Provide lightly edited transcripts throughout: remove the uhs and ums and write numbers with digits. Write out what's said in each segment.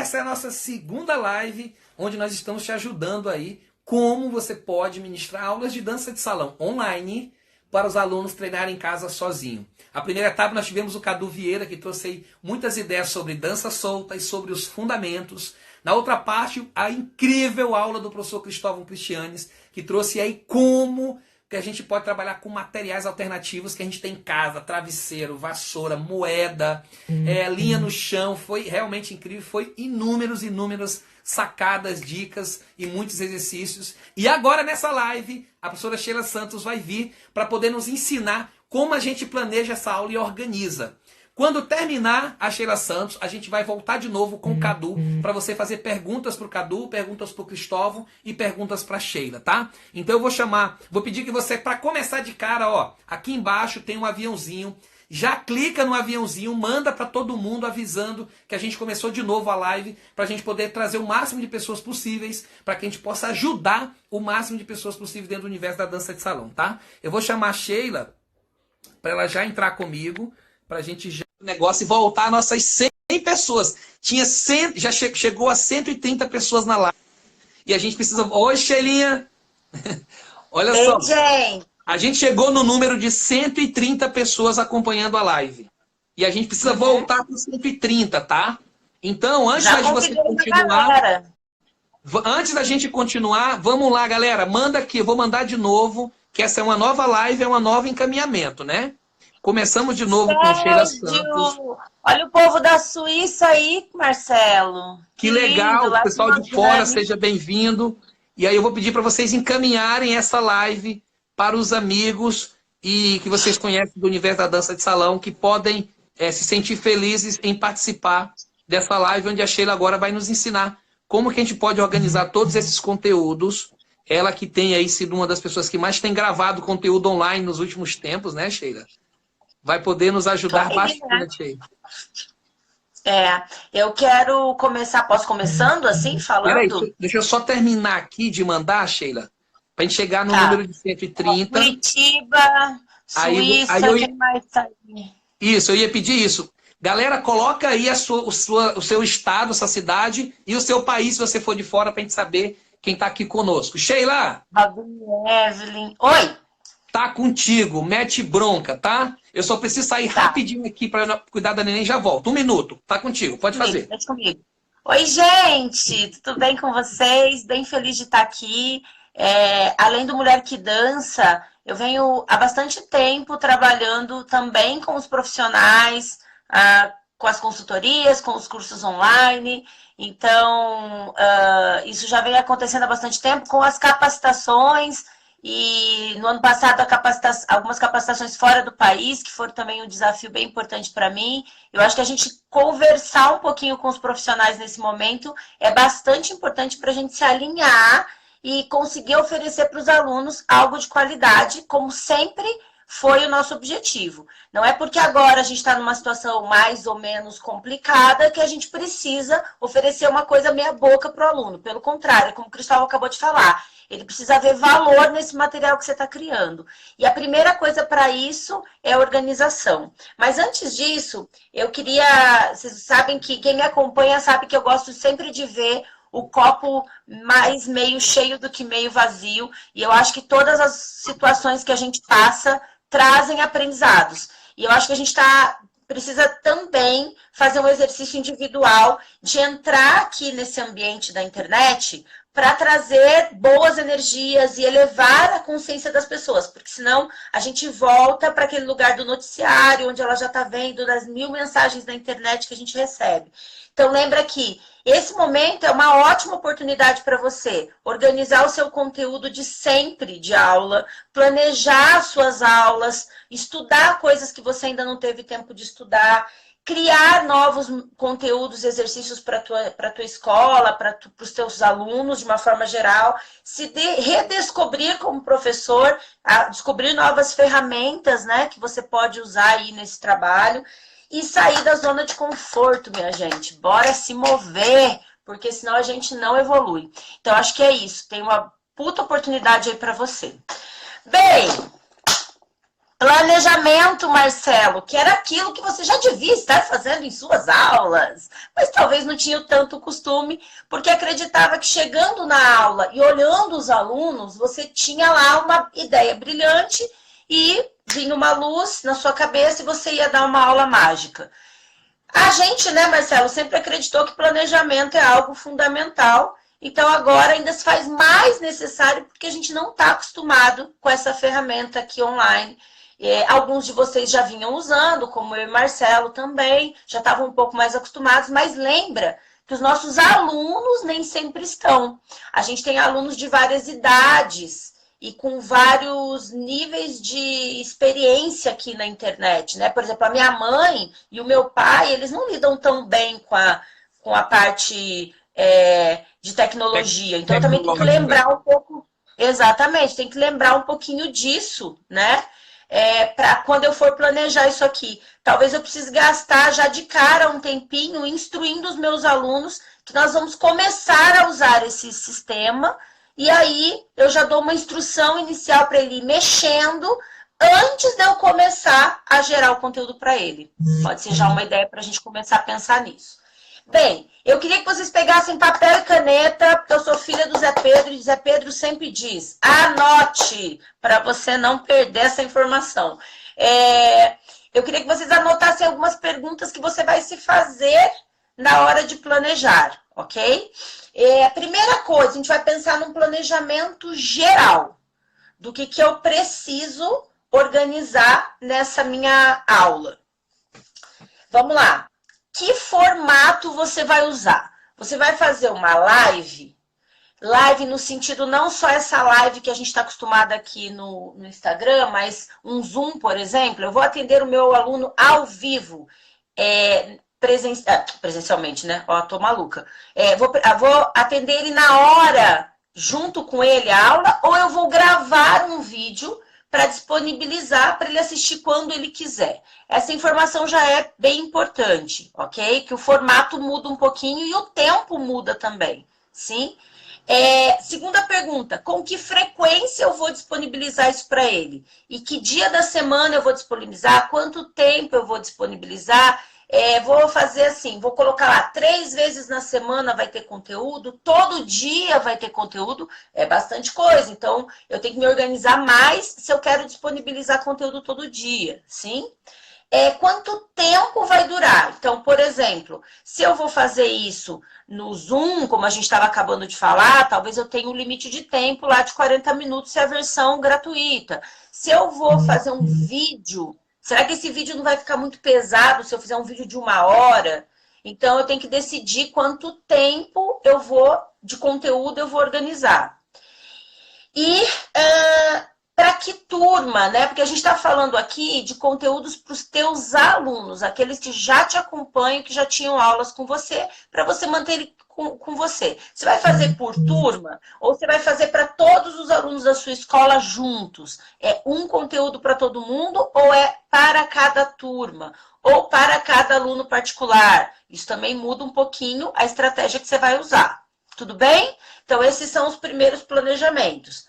Essa é a nossa segunda live, onde nós estamos te ajudando aí como você pode ministrar aulas de dança de salão online para os alunos treinarem em casa sozinho. A primeira etapa nós tivemos o Cadu Vieira, que trouxe aí muitas ideias sobre dança solta e sobre os fundamentos. Na outra parte, a incrível aula do professor Cristóvão Cristianes, que trouxe aí como que a gente pode trabalhar com materiais alternativos que a gente tem em casa, travesseiro, vassoura, moeda, linha no chão. Foi realmente incrível, foi inúmeras sacadas, dicas e muitos exercícios. E agora nessa live, a professora Sheila Santos vai vir para poder nos ensinar como a gente planeja essa aula e organiza. Quando terminar a Sheila Santos, a gente vai voltar de novo com o Cadu para você fazer perguntas para o Cadu, perguntas para o Cristóvão e perguntas para a Sheila, tá? Então eu vou pedir que você, para começar de cara, ó, aqui embaixo tem um aviãozinho. Já clica no aviãozinho, manda para todo mundo avisando que a gente começou de novo a live, para a gente poder trazer o máximo de pessoas possíveis, para que a gente possa ajudar o máximo de pessoas possíveis dentro do universo da dança de salão, tá? Eu vou chamar a Sheila para ela já entrar comigo, para a gente já o negócio e voltar a nossas 100 pessoas. Tinha 100, já chegou a 130 pessoas na live. E a gente precisa... Oi, Sheilinha! Olha Ei, só. gente. A gente chegou no número de 130 pessoas acompanhando a live. E a gente precisa voltar para 130, tá? Então, antes Já de você continuar... Antes da gente continuar, vamos lá, galera. Manda aqui, eu vou mandar de novo, que essa é uma nova live, é uma nova encaminhamento, né? Começamos de novo com Sheila Santos. Olha o povo da Suíça aí, Marcelo. Que legal, lindo, o pessoal de fora, seja bem-vindo. E aí eu vou pedir para vocês encaminharem essa live para os amigos e que vocês conhecem do universo da dança de salão, que podem se sentir felizes em participar dessa live, onde a Sheila agora vai nos ensinar como que a gente pode organizar todos esses conteúdos. Ela que tem aí sido uma das pessoas que mais tem gravado conteúdo online nos últimos tempos, né, Sheila? Vai poder nos ajudar bastante aí. Eu quero começar, posso começando assim, falando? Peraí, deixa eu só terminar aqui de mandar, Sheila, para a gente chegar no número de 130. Curitiba, Suíça, quem mais tá aí? Isso, eu ia pedir isso. Galera, coloca aí o seu estado, sua cidade e o seu país, se você for de fora, para a gente saber quem está aqui conosco. Sheila! Evelyn. Oi! Tá contigo, mete bronca, tá? Eu só preciso sair rapidinho aqui para cuidar da neném e já volto. 1 minuto, tá contigo, pode fazer. Mete comigo. Oi, gente, tudo bem com vocês? Bem feliz de estar aqui. Além do Mulher que Dança, eu venho há bastante tempo trabalhando também com os profissionais, com as consultorias, com os cursos online. Então, isso já vem acontecendo há bastante tempo com as capacitações. E no ano passado, algumas capacitações fora do país, que foram também um desafio bem importante para mim. Eu acho que a gente conversar um pouquinho com os profissionais nesse momento é bastante importante para a gente se alinhar e conseguir oferecer para os alunos algo de qualidade, como sempre foi o nosso objetivo. Não é porque agora a gente está numa situação mais ou menos complicada que a gente precisa oferecer uma coisa meia boca para o aluno. Pelo contrário, como o Cristóvão acabou de falar, ele precisa ver valor nesse material que você está criando. E a primeira coisa para isso é a organização. Mas antes disso, eu queria... Vocês sabem que quem me acompanha sabe que eu gosto sempre de ver o copo mais meio cheio do que meio vazio. E eu acho que todas as situações que a gente passa trazem aprendizados. E eu acho que a gente precisa também fazer um exercício individual de entrar aqui nesse ambiente da internet para trazer boas energias e elevar a consciência das pessoas, porque senão a gente volta para aquele lugar do noticiário, onde ela já está vendo das 1000 mensagens da internet que a gente recebe. Então lembra que esse momento é uma ótima oportunidade para você organizar o seu conteúdo de sempre de aula, planejar as suas aulas, estudar coisas que você ainda não teve tempo de estudar, criar novos conteúdos, exercícios para a tua escola, para os teus alunos, de uma forma geral, redescobrir como professor, descobrir novas ferramentas, né, que você pode usar aí nesse trabalho e sair da zona de conforto, minha gente. Bora se mover, porque senão a gente não evolui. Então, acho que é isso. Tem uma puta oportunidade aí para você. Bem, Planejamento, Marcelo, que era aquilo que você já devia estar fazendo em suas aulas, mas talvez não tinha tanto costume, porque acreditava que chegando na aula e olhando os alunos, você tinha lá uma ideia brilhante e vinha uma luz na sua cabeça e você ia dar uma aula mágica. A gente, né, Marcelo, sempre acreditou que planejamento é algo fundamental, então agora ainda se faz mais necessário porque a gente não está acostumado com essa ferramenta aqui online. Alguns de vocês já vinham usando, como eu e Marcelo também, já estavam um pouco mais acostumados, mas lembra que os nossos alunos nem sempre estão. A gente tem alunos de várias idades e com vários níveis de experiência aqui na internet, né? Por exemplo, a minha mãe e o meu pai, eles não lidam tão bem com a parte de tecnologia. Então, eu também tenho que lembrar um pouco... Exatamente, tem que lembrar um pouquinho disso, né? Para quando eu for planejar isso aqui. Talvez eu precise gastar já de cara um tempinho instruindo os meus alunos que nós vamos começar a usar esse sistema e aí eu já dou uma instrução inicial para ele ir mexendo antes de eu começar a gerar o conteúdo para ele. Pode ser já uma ideia para a gente começar a pensar nisso. Bem, eu queria que vocês pegassem papel e caneta, porque eu sou filha do Zé Pedro, e Zé Pedro sempre diz, anote, para você não perder essa informação. Eu queria que vocês anotassem algumas perguntas que você vai se fazer na hora de planejar, ok? A primeira coisa, a gente vai pensar num planejamento geral, do que eu preciso organizar nessa minha aula. Vamos lá. Que formato você vai usar? Você vai fazer uma live? Live no sentido não só essa live que a gente está acostumado aqui no Instagram, mas um Zoom, por exemplo. Eu vou atender o meu aluno ao vivo, presencialmente, né? Ó, tô maluca. Vou atender ele na hora, junto com ele a aula, ou eu vou gravar um vídeo para disponibilizar para ele assistir quando ele quiser. Essa informação já é bem importante, ok? Que o formato muda um pouquinho e o tempo muda também, sim? Segunda pergunta, com que frequência eu vou disponibilizar isso para ele? E que dia da semana eu vou disponibilizar? Quanto tempo eu vou disponibilizar? Vou fazer assim, vou colocar lá 3 vezes na semana vai ter conteúdo, todo dia vai ter conteúdo, é bastante coisa. Então, eu tenho que me organizar mais se eu quero disponibilizar conteúdo todo dia, sim? Quanto tempo vai durar? Então, por exemplo, se eu vou fazer isso no Zoom, como a gente estava acabando de falar, talvez eu tenha um limite de tempo lá de 40 minutos, se é a versão gratuita. Se eu vou fazer um vídeo... Será que esse vídeo não vai ficar muito pesado se eu fizer um vídeo de 1 hora? Então, eu tenho que decidir quanto tempo de conteúdo eu vou organizar. E para que turma, né? Porque a gente está falando aqui de conteúdos para os teus alunos, aqueles que já te acompanham, que já tinham aulas com você, para você manter ele com você. Você vai fazer por turma ou você vai fazer para todos os alunos da sua escola juntos? É um conteúdo para todo mundo ou é para cada turma? Ou para cada aluno particular? Isso também muda um pouquinho a estratégia que você vai usar. Tudo bem? Então, esses são os primeiros planejamentos.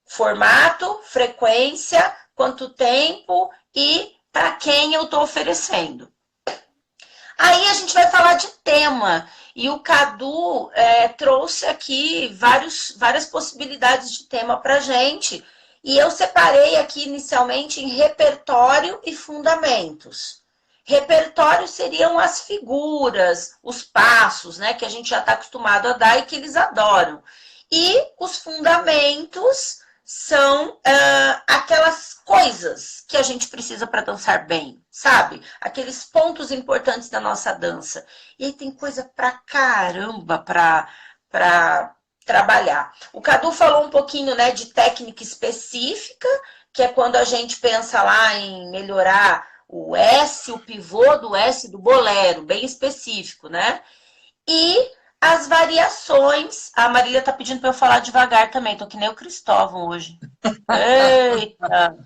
Formato, frequência, quanto tempo e para quem eu estou oferecendo. Aí a gente vai falar de tema. E o Cadu trouxe aqui várias possibilidades de tema para a gente. E eu separei aqui inicialmente em repertório e fundamentos. Repertório seriam as figuras, os passos, né, que a gente já está acostumado a dar e que eles adoram. E os fundamentos são aquelas coisas que a gente precisa para dançar bem, sabe? Aqueles pontos importantes da nossa dança. E aí tem coisa pra caramba para trabalhar. O Cadu falou um pouquinho, né, de técnica específica, que é quando a gente pensa lá em melhorar o S, o pivô do S do bolero, bem específico, né? E as variações, a Marília tá pedindo para eu falar devagar também, tô que nem o Cristóvão hoje. Eita!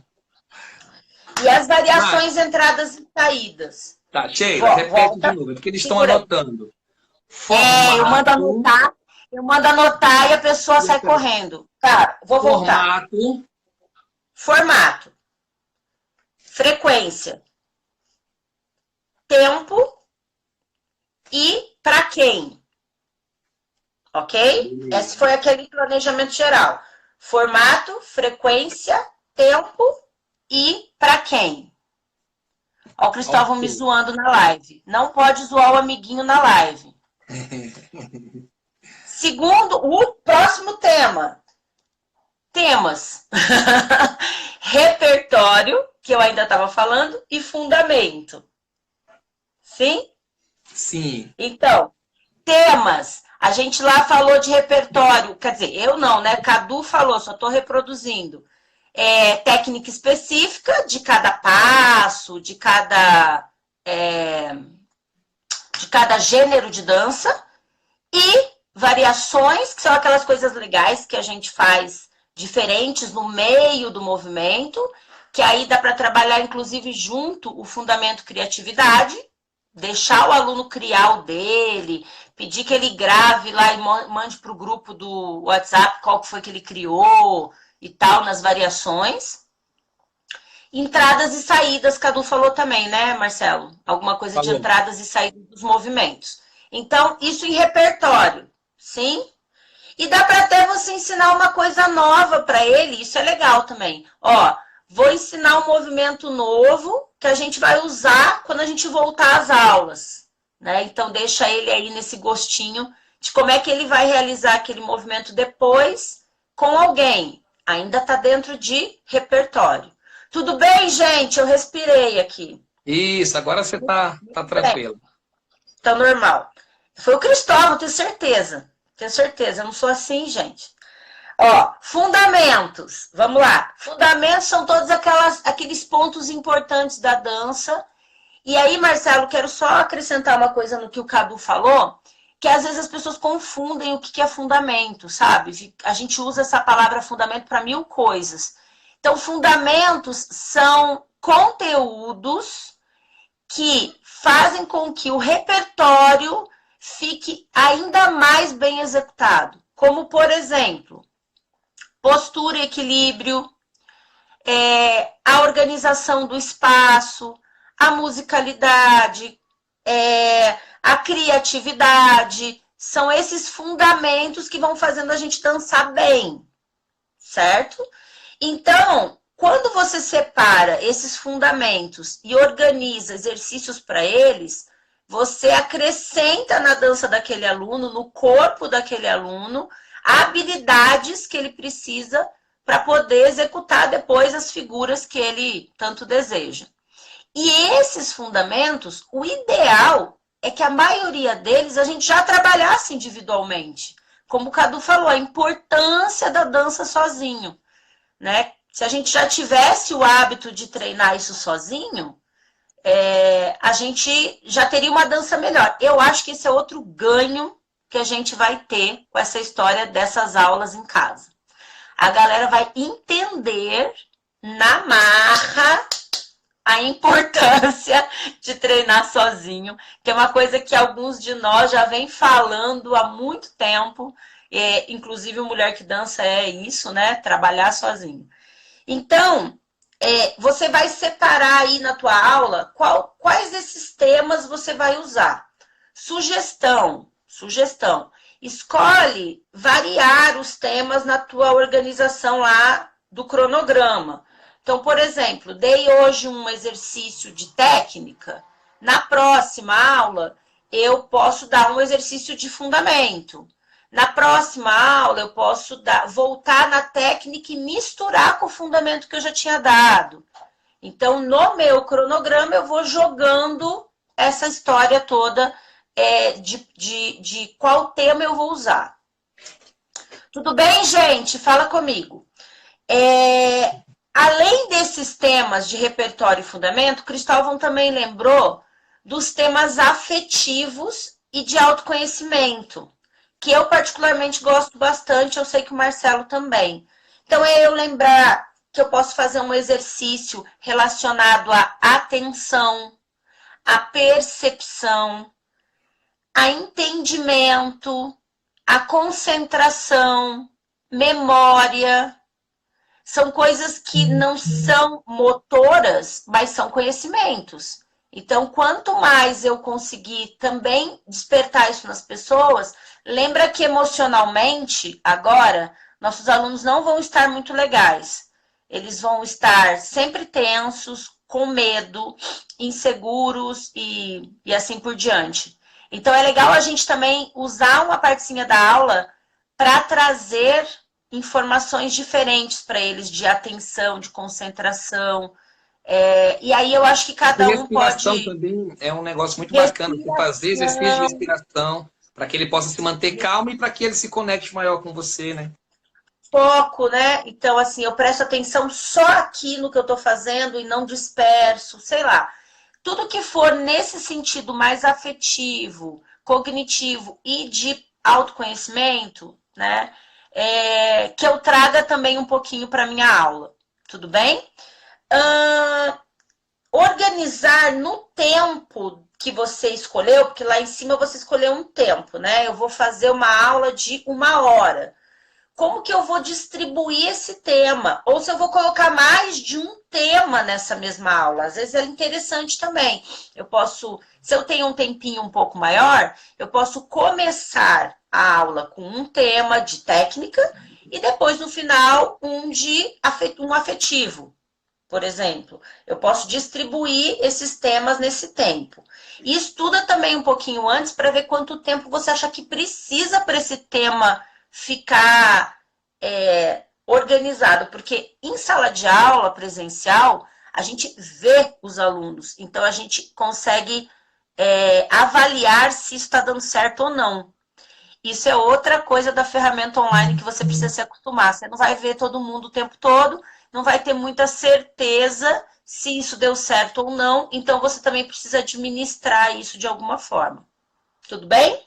E as variações, entradas e saídas. Tá, Sheila, repete de novo, porque eles estão anotando. Eu mando anotar e a pessoa sai correndo. Tá, vou voltar. Formato. Formato. frequência, tempo e para quem. Ok? Esse foi aquele planejamento geral. Formato, frequência, tempo e para quem. Ó, o Cristóvão me zoando na live. Não pode zoar o amiguinho na live. Segundo, o próximo tema. Temas. Repertório, que eu ainda estava falando, e fundamento. Sim? Sim. Então, temas. A gente lá falou de repertório. Quer dizer, eu não, né? Cadu falou, só estou reproduzindo. Técnica específica de cada passo, de cada gênero de dança e variações, que são aquelas coisas legais que a gente faz diferentes no meio do movimento, que aí dá para trabalhar inclusive junto o fundamento criatividade, deixar o aluno criar o dele, pedir que ele grave lá e mande para o grupo do WhatsApp qual que foi que ele criou e tal, nas variações. Entradas e saídas, Cadu falou também, né, Marcelo? Alguma coisa de entradas e saídas dos movimentos. Então, isso em repertório, sim? E dá para até você ensinar uma coisa nova para ele, isso é legal também. Ó, vou ensinar um movimento novo que a gente vai usar quando a gente voltar às aulas, né? Então, deixa ele aí nesse gostinho de como é que ele vai realizar aquele movimento depois com alguém. Ainda está dentro de repertório. Tudo bem, gente? Eu respirei aqui. Isso, agora você tá tranquilo. Tá normal. Foi o Cristóvão, tenho certeza. Tenho certeza, eu não sou assim, gente. Ó, fundamentos. Vamos lá. Fundamentos são todos aqueles pontos importantes da dança. E aí, Marcelo, quero só acrescentar uma coisa no que o Cadu falou, que às vezes as pessoas confundem o que é fundamento, sabe? A gente usa essa palavra fundamento para 1000 coisas. Então, fundamentos são conteúdos que fazem com que o repertório fique ainda mais bem executado. Como, por exemplo, postura e equilíbrio, a organização do espaço, a musicalidade, a criatividade. São esses fundamentos que vão fazendo a gente dançar bem, certo? Então, quando você separa esses fundamentos e organiza exercícios para eles, você acrescenta na dança daquele aluno, no corpo daquele aluno, habilidades que ele precisa para poder executar depois as figuras que ele tanto deseja. E esses fundamentos, o ideal é que a maioria deles a gente já trabalhasse individualmente. Como o Cadu falou, a importância da dança sozinho, né? Se a gente já tivesse o hábito de treinar isso sozinho, a gente já teria uma dança melhor. Eu acho que esse é outro ganho que a gente vai ter com essa história dessas aulas em casa. A galera vai entender na marra a importância de treinar sozinho, que é uma coisa que alguns de nós já vem falando há muito tempo, inclusive o Mulher que Dança é isso, né? Trabalhar sozinho. Então, você vai separar aí na tua aula quais desses temas você vai usar. Sugestão. Escolhe variar os temas na tua organização lá do cronograma. Então, por exemplo, dei hoje um exercício de técnica. Na próxima aula, eu posso dar um exercício de fundamento. Na próxima aula, eu posso voltar na técnica e misturar com o fundamento que eu já tinha dado. Então, no meu cronograma, eu vou jogando essa história toda de qual tema eu vou usar. Tudo bem, gente? Fala comigo. Além desses temas de repertório e fundamento, Cristóvão também lembrou dos temas afetivos e de autoconhecimento, que eu particularmente gosto bastante, eu sei que o Marcelo também. Então, eu lembrar que eu posso fazer um exercício relacionado à atenção, à percepção, a entendimento, a concentração, memória, são coisas que não são motoras, mas são conhecimentos. Então, quanto mais eu conseguir também despertar isso nas pessoas, lembra que emocionalmente, agora, nossos alunos não vão estar muito legais. Eles vão estar sempre tensos, com medo, inseguros e assim por diante. Então, é legal a gente também usar uma partezinha da aula para trazer informações diferentes para eles de atenção, de concentração. E aí eu acho que cada um Respiração pode... também é um negócio muito bacana. Você fazer exercício de Respiração, respiração para que ele possa se manter calmo e para que ele se conecte maior com você, né? foco, né? Então, assim, eu presto atenção só aqui no que eu estou fazendo e não disperso, sei lá. Tudo que for nesse sentido mais afetivo, cognitivo e de autoconhecimento, né? Que eu traga também um pouquinho para minha aula. Tudo bem? Organizar no tempo que você escolheu, porque lá em cima você escolheu um tempo, né? Eu vou fazer uma aula de 1 hora. Como que eu vou distribuir esse tema? Ou se eu vou colocar mais de um tema nessa mesma aula. Às vezes é interessante também. Eu posso, se eu tenho um tempinho um pouco maior, eu posso começar a aula com um tema de técnica e depois, no final, um afetivo, por exemplo. Eu posso distribuir esses temas nesse tempo. E estuda também um pouquinho antes para ver quanto tempo você acha que precisa para esse tema ficar organizado, porque em sala de aula presencial, a gente vê os alunos, então a gente consegue avaliar se está dando certo ou não. Isso é outra coisa da ferramenta online que você precisa se acostumar. Você não vai ver todo mundo o tempo todo, não vai ter muita certeza se isso deu certo ou não, então você também precisa administrar isso de alguma forma. Tudo bem?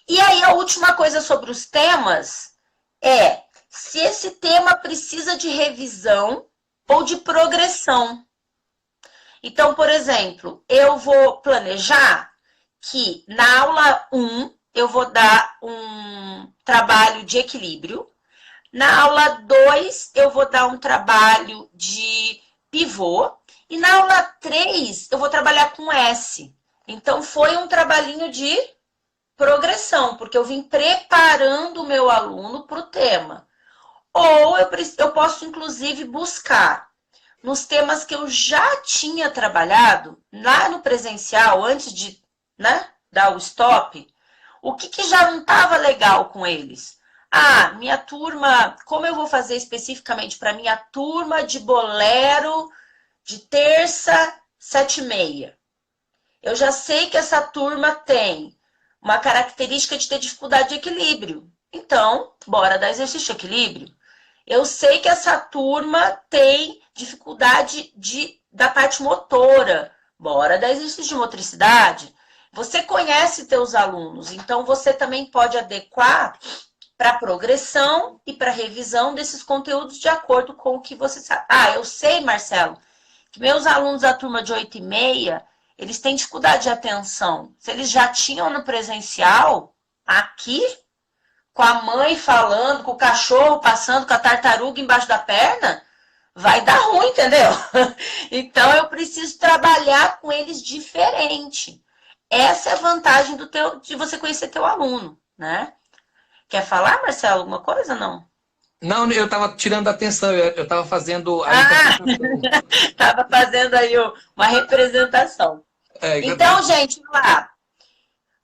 E aí a última coisa sobre os temas é se esse tema precisa de revisão ou de progressão. Então, por exemplo, eu vou planejar que na aula 1 eu vou dar um trabalho de equilíbrio. Na aula 2 eu vou dar um trabalho de pivô. E na aula 3 eu vou trabalhar com S. Então, foi um trabalhinho de progressão, porque eu vim preparando o meu aluno para o tema. Ou eu posso, inclusive, buscar nos temas que eu já tinha trabalhado, lá no presencial, antes de, né, dar o stop, o que já não estava legal com eles. Ah, minha turma, como eu vou fazer especificamente para minha turma de bolero de terça, 7h30? Eu já sei que essa turma tem uma característica de ter dificuldade de equilíbrio. Então, bora dar exercício de equilíbrio. Eu sei que essa turma tem dificuldade da parte motora. Bora dar exercício de motricidade. Você conhece teus alunos, então você também pode adequar para progressão e para revisão desses conteúdos de acordo com o que você sabe. Ah, eu sei, Marcelo, que meus alunos da turma de 8h30, eles têm dificuldade de atenção. Se eles já tinham no presencial, aqui, com a mãe falando, com o cachorro passando, com a tartaruga embaixo da perna, vai dar ruim, entendeu? Então, eu preciso trabalhar com eles diferente. Essa é a vantagem de você conhecer teu aluno, né? Quer falar, Marcelo, alguma coisa, não? Não, eu estava tirando a atenção, eu estava fazendo a interpretação. Estava fazendo aí uma representação. Então, gente, vamos lá.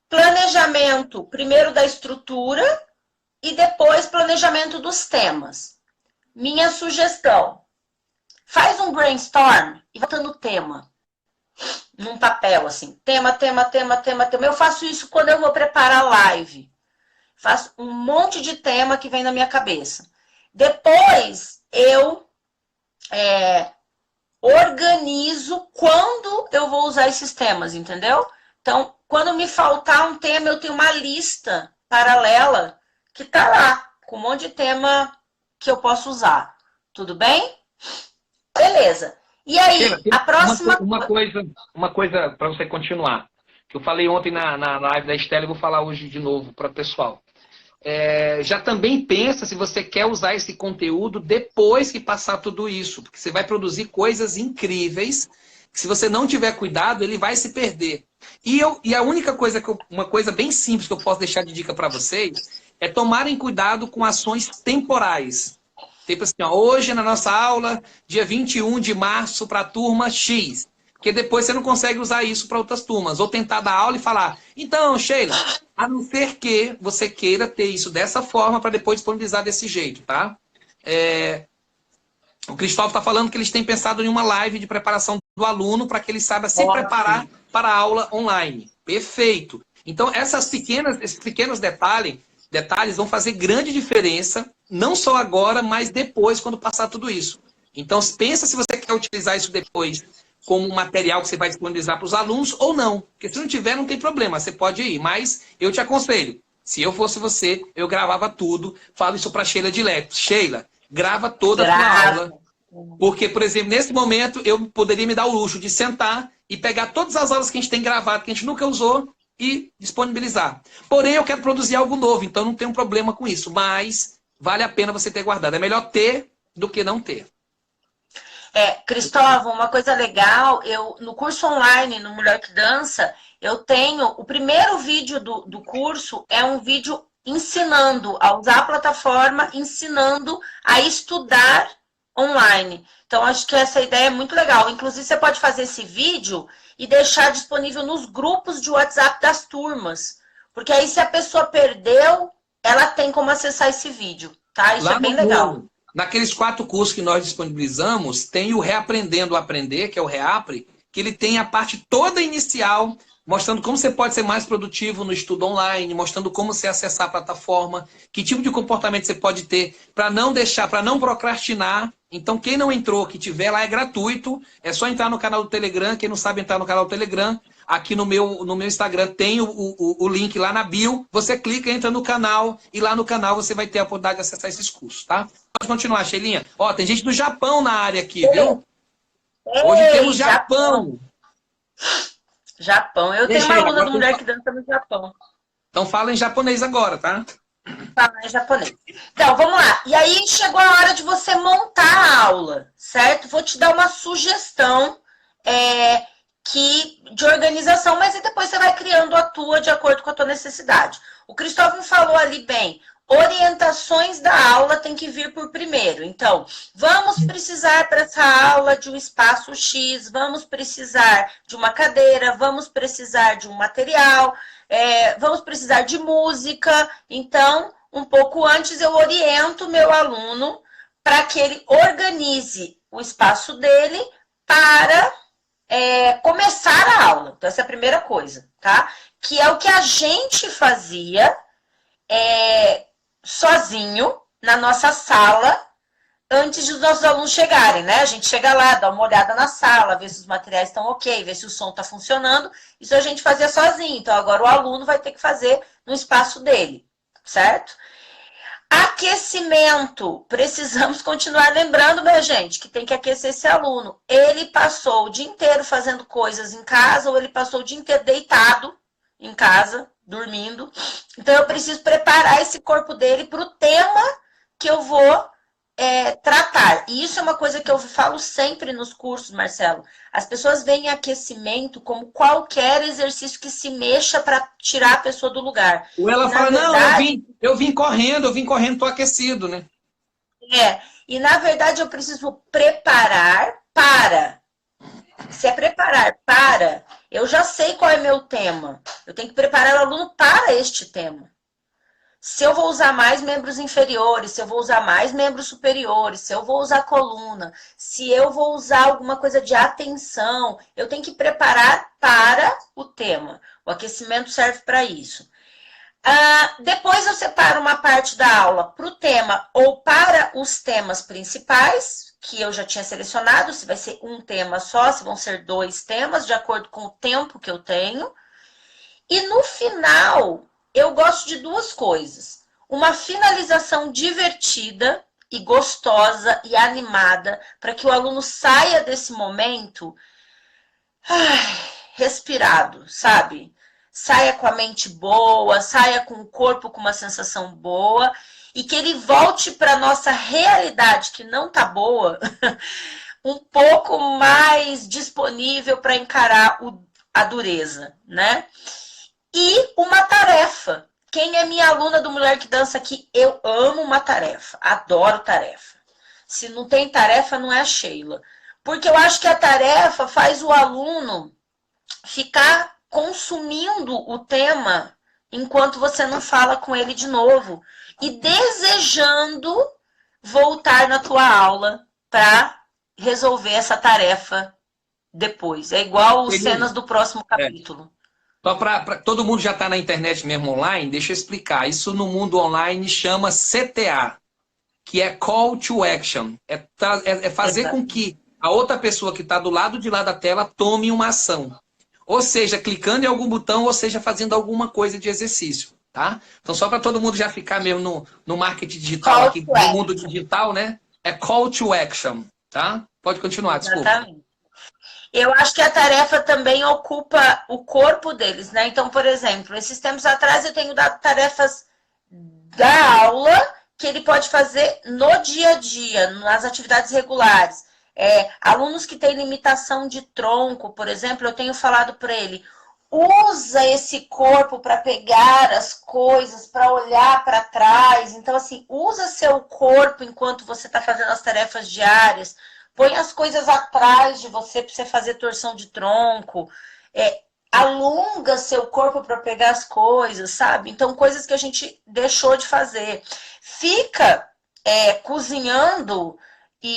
Planejamento, primeiro da estrutura e depois planejamento dos temas. Minha sugestão, faz um brainstorm e vai botando o tema num papel, assim, tema. Eu faço isso quando eu vou preparar a live. Faço um monte de tema que vem na minha cabeça. Depois, eu organizo quando eu vou usar esses temas, entendeu? Então, quando me faltar um tema, eu tenho uma lista paralela que tá lá, com um monte de tema que eu posso usar. Tudo bem? Beleza. E aí, Sheila, a próxima... Uma coisa para você continuar, que eu falei ontem na live da Estela e vou falar hoje de novo para o pessoal. já também pensa se você quer usar esse conteúdo depois que passar tudo isso, porque você vai produzir coisas incríveis, que se você não tiver cuidado, ele vai se perder. E a única coisa, uma coisa bem simples que eu posso deixar de dica para vocês, é tomarem cuidado com ações temporais. Tipo assim, ó, hoje na nossa aula, dia 21 de março, para a turma X. Porque depois você não consegue usar isso para outras turmas. Ou tentar dar aula e falar, então, Sheila, a não ser que você queira ter isso dessa forma para depois disponibilizar desse jeito, tá? O Cristóvão está falando que eles têm pensado em uma live de preparação do aluno para que ele saiba se preparar para a aula online. Perfeito. Então, esses pequenos detalhes vão fazer grande diferença, não só agora, mas depois, quando passar tudo isso. Então, pensa se você quer utilizar isso depois como um material que você vai disponibilizar para os alunos ou não. Porque se não tiver, não tem problema, você pode ir. Mas eu te aconselho, se eu fosse você, eu gravava tudo. Falo isso para a Sheila direto. Sheila, grava toda a tua aula. Porque, por exemplo, nesse momento, eu poderia me dar o luxo de sentar e pegar todas as aulas que a gente tem gravado, que a gente nunca usou, e disponibilizar. Porém, eu quero produzir algo novo, então não tem um problema com isso. Mas vale a pena você ter guardado. É melhor ter do que não ter. Cristóvão, uma coisa legal, no curso online, no Mulher que Dança, eu tenho, o primeiro vídeo do curso é um vídeo ensinando a usar a plataforma, ensinando a estudar online. Então, acho que essa ideia é muito legal. Inclusive, você pode fazer esse vídeo e deixar disponível nos grupos de WhatsApp das turmas. Porque aí, se a pessoa perdeu, ela tem como acessar esse vídeo, tá? Isso é bem legal. Naqueles 4 cursos que nós disponibilizamos, tem o Reaprendendo a Aprender, que é o Reapre, que ele tem a parte toda inicial, mostrando como você pode ser mais produtivo no estudo online, mostrando como você acessar a plataforma, que tipo de comportamento você pode ter para não deixar, para não procrastinar. Então, quem não entrou, que tiver lá, é gratuito. É só entrar no canal do Telegram. Quem não sabe entrar no canal do Telegram, aqui no meu Instagram tem o link lá na bio. Você clica, entra no canal e lá no canal você vai ter a oportunidade de acessar esses cursos, tá? Pode continuar, Sheilinha. Ó, tem gente do Japão na área aqui, viu? Hoje temos Japão. Japão. Eu tenho uma aluna do Mulher que Dança no Japão. Então fala em japonês agora, tá? Fala em japonês. Então, vamos lá. E aí chegou a hora de você montar a aula, certo? Vou te dar uma sugestão de organização, mas depois você vai criando a tua de acordo com a tua necessidade. O Cristóvão falou ali bem, orientações da aula tem que vir por primeiro. Então, vamos precisar para essa aula de um espaço X, vamos precisar de uma cadeira, vamos precisar de um material, vamos precisar de música. Então, um pouco antes eu oriento meu aluno para que ele organize o espaço dele para começar a aula. Então, essa é a primeira coisa, tá? Que é o que a gente fazia sozinho na nossa sala antes dos nossos alunos chegarem, né? A gente chega lá, dá uma olhada na sala, vê se os materiais estão ok, vê se o som está funcionando. Isso a gente fazia sozinho. Então, agora o aluno vai ter que fazer no espaço dele, certo? Aquecimento. Precisamos continuar lembrando, minha gente, que tem que aquecer esse aluno. Ele passou o dia inteiro fazendo coisas em casa ou ele passou o dia inteiro deitado em casa, dormindo. Então, eu preciso preparar esse corpo dele para o tema que eu vou tratar. E isso é uma coisa que eu falo sempre nos cursos, Marcelo. As pessoas veem aquecimento como qualquer exercício que se mexa para tirar a pessoa do lugar. Ou ela fala, não, eu vim correndo, tô aquecido, né? E na verdade eu preciso preparar para. Se é preparar para, eu já sei qual é meu tema. Eu tenho que preparar o aluno para este tema. Se eu vou usar mais membros inferiores, se eu vou usar mais membros superiores, se eu vou usar coluna, se eu vou usar alguma coisa de atenção, eu tenho que preparar para o tema. O aquecimento serve para isso. Depois eu separo uma parte da aula para o tema ou para os temas principais, que eu já tinha selecionado, se vai ser um tema só, se vão ser 2 temas, de acordo com o tempo que eu tenho. E no final, eu gosto de 2 coisas. Uma finalização divertida e gostosa e animada, para que o aluno saia desse momento respirado, sabe? saia com a mente boa, saia com o corpo com uma sensação boa e que ele volte para a nossa realidade, que não tá boa, um pouco mais disponível para encarar a dureza, né? E uma tarefa. Quem é minha aluna do Mulher que Dança aqui, eu amo uma tarefa, adoro tarefa. Se não tem tarefa, não é a Sheila. Porque eu acho que a tarefa faz o aluno ficar consumindo o tema enquanto você não fala com ele de novo. E desejando voltar na tua aula para resolver essa tarefa depois. É igual as cenas do próximo capítulo. Só para todo mundo já está na internet mesmo online, deixa eu explicar. Isso no mundo online chama CTA, que é Call to Action. É fazer com que a outra pessoa que está do lado de lá da tela tome uma ação. Ou seja, clicando em algum botão, ou seja, fazendo alguma coisa de exercício. Tá? Então, só para todo mundo já ficar mesmo no marketing digital, aqui, no mundo digital, né? É Call to Action. Tá? Pode continuar, desculpa. Exatamente. Eu acho que a tarefa também ocupa o corpo deles, né? Então, por exemplo, esses tempos atrás eu tenho dado tarefas da aula que ele pode fazer no dia a dia, nas atividades regulares. Alunos que têm limitação de tronco, por exemplo, eu tenho falado para ele, usa esse corpo para pegar as coisas, para olhar para trás. Então, assim, usa seu corpo enquanto você está fazendo as tarefas diárias. Põe as coisas atrás de você para você fazer torção de tronco. Alonga seu corpo para pegar as coisas, sabe? Então, coisas que a gente deixou de fazer. Fica cozinhando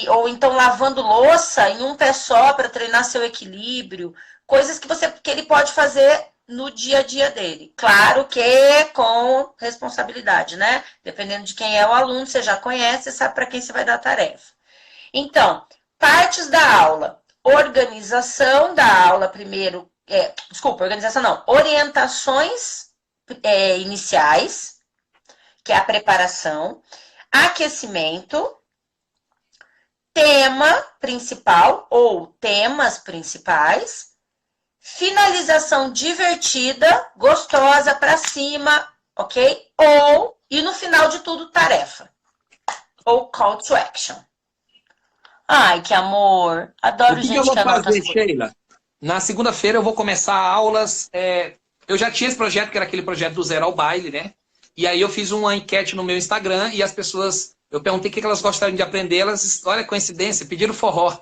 ou então lavando louça em um pé só para treinar seu equilíbrio. Coisas que ele pode fazer no dia a dia dele. Claro que com responsabilidade, né? Dependendo de quem é o aluno, você já conhece, sabe para quem você vai dar a tarefa. Então, partes da aula. Organização da aula primeiro. Organização não. Orientações iniciais, que é a preparação. Aquecimento. Tema principal ou temas principais. Finalização divertida, gostosa, pra cima, ok? E no final de tudo, tarefa. Ou call to action. Ai, que amor. Adoro gente que anota as coisas. O que eu vou fazer, Sheila? Na segunda-feira eu vou começar aulas. Eu já tinha esse projeto, que era aquele projeto do Zero ao Baile, né? E aí eu fiz uma enquete no meu Instagram e as pessoas... Eu perguntei o que elas gostariam de aprender. Elas, olha, coincidência, pediram forró.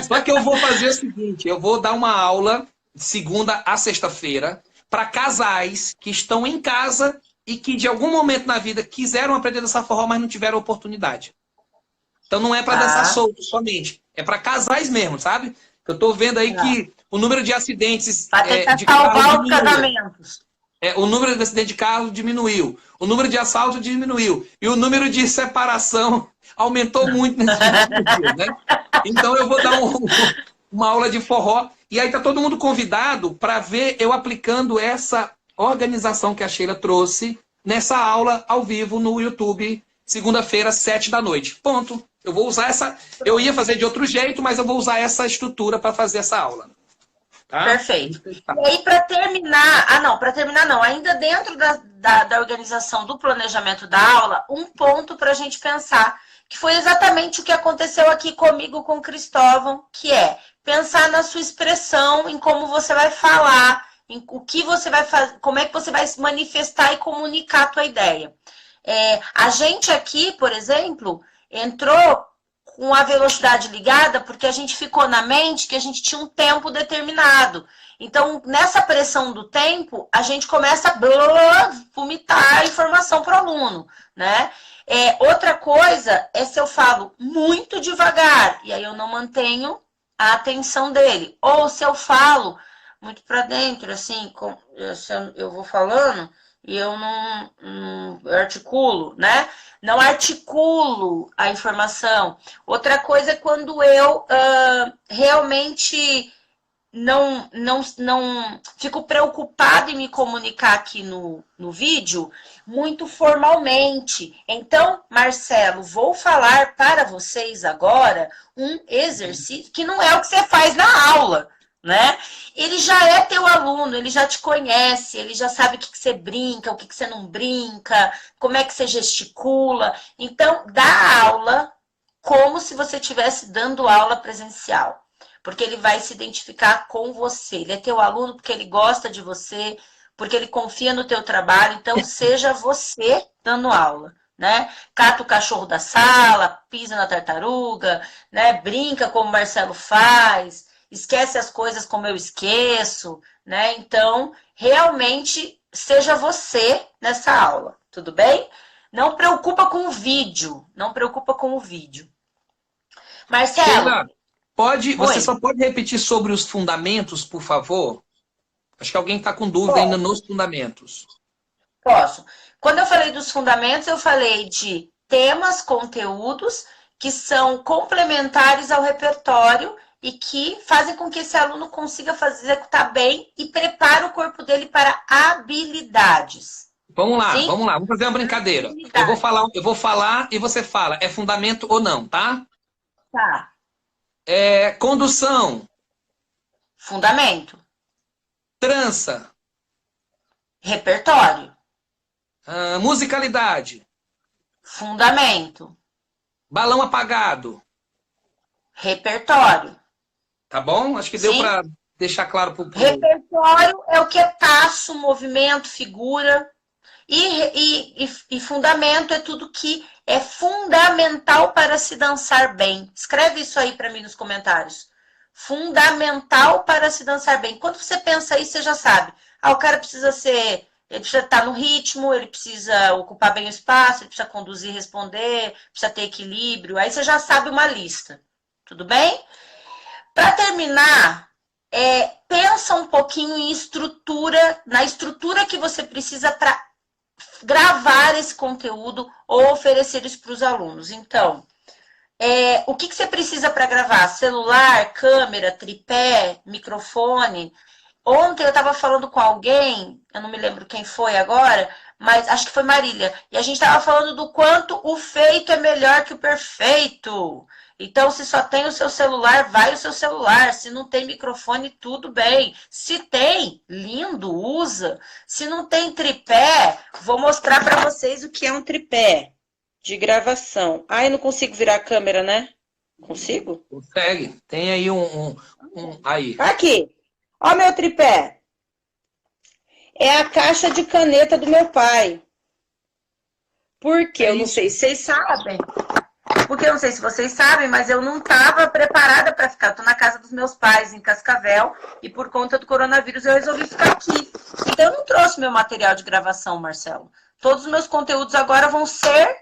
Só que eu vou fazer o seguinte, eu vou dar uma aula de segunda a sexta-feira para casais que estão em casa e que de algum momento na vida quiseram aprender a dançar forró, mas não tiveram oportunidade. Então não é para dançar solto somente, é para casais mesmo, sabe? Eu tô vendo aí que o número de acidentes de carro diminuiu. O número de acidentes de carro diminuiu, o número de assalto diminuiu e o número de separação aumentou muito nesse dia, né? Então eu vou dar uma aula de forró e aí tá todo mundo convidado para ver eu aplicando essa organização que a Sheila trouxe nessa aula ao vivo no YouTube, segunda-feira, 7 da noite. Ponto. Eu vou usar essa... Eu ia fazer de outro jeito, mas eu vou usar essa estrutura para fazer essa aula. Tá? Perfeito. E aí, para terminar... para terminar não. Ainda dentro da organização do planejamento da aula, um ponto para a gente pensar, que foi exatamente o que aconteceu aqui comigo com o Cristóvão, que é pensar na sua expressão, em como você vai falar, em o que você vai fazer, como é que você vai se manifestar e comunicar a tua ideia. A gente aqui, por exemplo, entrou com a velocidade ligada porque a gente ficou na mente que a gente tinha um tempo determinado. Então, nessa pressão do tempo, a gente começa a vomitar a informação para o aluno, né? Outra coisa é se eu falo muito devagar e aí eu não mantenho a atenção dele. Ou se eu falo muito para dentro, assim, eu vou falando e eu não articulo, né? Não articulo a informação. Outra coisa é quando eu realmente não fico preocupada em me comunicar aqui no vídeo muito formalmente. Então, Marcelo, vou falar para vocês agora um exercício que não é o que você faz na aula, né? Ele já é teu aluno, ele já te conhece, ele já sabe o que você brinca, o que você não brinca, como é que você gesticula. Então, dá aula como se você estivesse dando aula presencial. Porque ele vai se identificar com você. Ele é teu aluno porque ele gosta de você, porque ele confia no teu trabalho. Então, seja você dando aula, né? Cata o cachorro da sala, pisa na tartaruga, né? Brinca como o Marcelo faz, esquece as coisas como eu esqueço, né? Então, realmente, seja você nessa aula, tudo bem? Não preocupa com o vídeo, não preocupa com o vídeo. Marcelo, Sheila, você oi. só pode repetir sobre os fundamentos, por favor? Acho que alguém está com dúvida ainda Posso, nos fundamentos. posso. Quando eu falei dos fundamentos, eu falei de temas, conteúdos que são complementares ao repertório e que fazem com que esse aluno consiga executar bem e prepara o corpo dele para habilidades. Sim? Vamos lá, vamos fazer uma brincadeira. Habilidades. Eu vou falar e você fala, é fundamento ou não, tá? Tá. Condução, Fundamento. trança, Repertório. musicalidade, Fundamento. balão apagado, Repertório. tá bom? Acho que deu Sim? para deixar claro pro... Repertório é o que é passo, movimento, figura. E fundamento é tudo que é fundamental para se dançar bem. Escreve isso aí para mim nos comentários. Fundamental para se dançar bem. Quando você pensa isso, você já sabe. O cara precisa ser. Ele precisa estar no ritmo, ele precisa ocupar bem o espaço, ele precisa conduzir e responder, precisa ter equilíbrio. Aí você já sabe uma lista. Tudo bem? Para terminar, pensa um pouquinho em estrutura, na estrutura que você precisa para gravar esse conteúdo ou oferecer isso para os alunos. Então, o que você precisa para gravar? Celular, câmera, tripé, microfone. Ontem eu estava falando com alguém, eu não me lembro quem foi agora, mas acho que foi Marília. E a gente estava falando do quanto o feito é melhor que o perfeito. Então, se só tem o seu celular, vai o seu celular. Se não tem microfone, tudo bem. Se tem, lindo, usa. Se não tem tripé, vou mostrar para vocês o que é um tripé de gravação. Eu não consigo virar a câmera, né? Consigo? Consegue. Tem aí aí. Aqui. Ó meu tripé. É a caixa de caneta do meu pai. Por quê? Eu não sei se vocês sabem. Porque eu não sei se vocês sabem, mas eu não estava preparada para ficar. Estou na casa dos meus pais, em Cascavel, e por conta do coronavírus eu resolvi ficar aqui. Então eu não trouxe meu material de gravação, Marcelo. Todos os meus conteúdos agora vão ser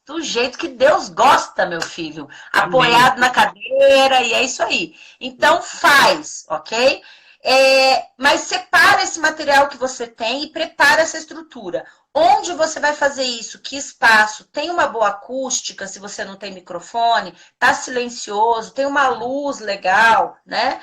do jeito que Deus gosta, meu filho. Amém. Apoiado na cadeira, e é isso aí. Então faz, ok? Mas separa esse material que você tem e prepara essa estrutura. Onde você vai fazer isso? Que espaço? Tem uma boa acústica, se você não tem microfone? Tá silencioso? Tem uma luz legal, né?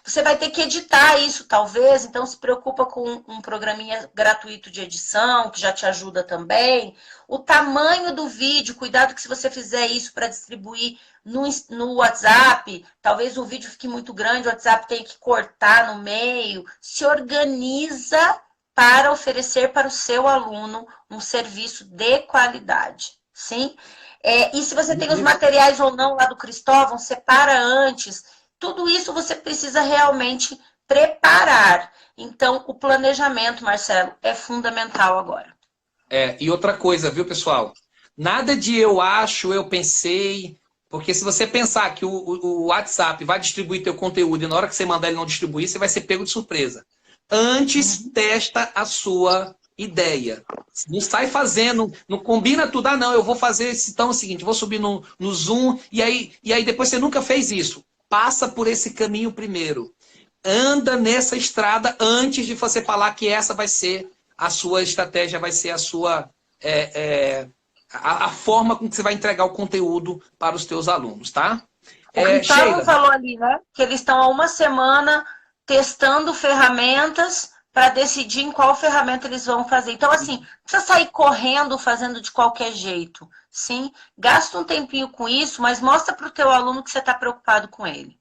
Você vai ter que editar isso, talvez, então se preocupa com um programinha gratuito de edição, que já te ajuda também. O tamanho do vídeo, cuidado que se você fizer isso para distribuir no WhatsApp, talvez o vídeo fique muito grande, o WhatsApp tem que cortar no meio. Se organiza para oferecer para o seu aluno um serviço de qualidade, sim? E se você tem os materiais ou não lá do Cristóvão, separa antes. Tudo isso você precisa realmente preparar. Então, o planejamento, Marcelo, é fundamental agora. E outra coisa, viu, pessoal? Nada de eu acho, eu pensei. Porque se você pensar que o WhatsApp vai distribuir teu conteúdo e na hora que você mandar ele não distribuir, você vai ser pego de surpresa. Antes, testa a sua ideia. Não sai fazendo, não combina tudo. Não, eu vou fazer então é o seguinte, vou subir no Zoom e aí depois você nunca fez isso. Passa por esse caminho primeiro. Anda nessa estrada antes de você falar que essa vai ser a sua estratégia, vai ser a sua a forma com que você vai entregar o conteúdo para os teus alunos, tá? O Cristóvão falou ali, né? Que eles estão há uma semana testando ferramentas para decidir em qual ferramenta eles vão fazer. Então, assim, não precisa sair correndo, fazendo de qualquer jeito. Sim, gasta um tempinho com isso, mas mostra para o teu aluno que você está preocupado com ele.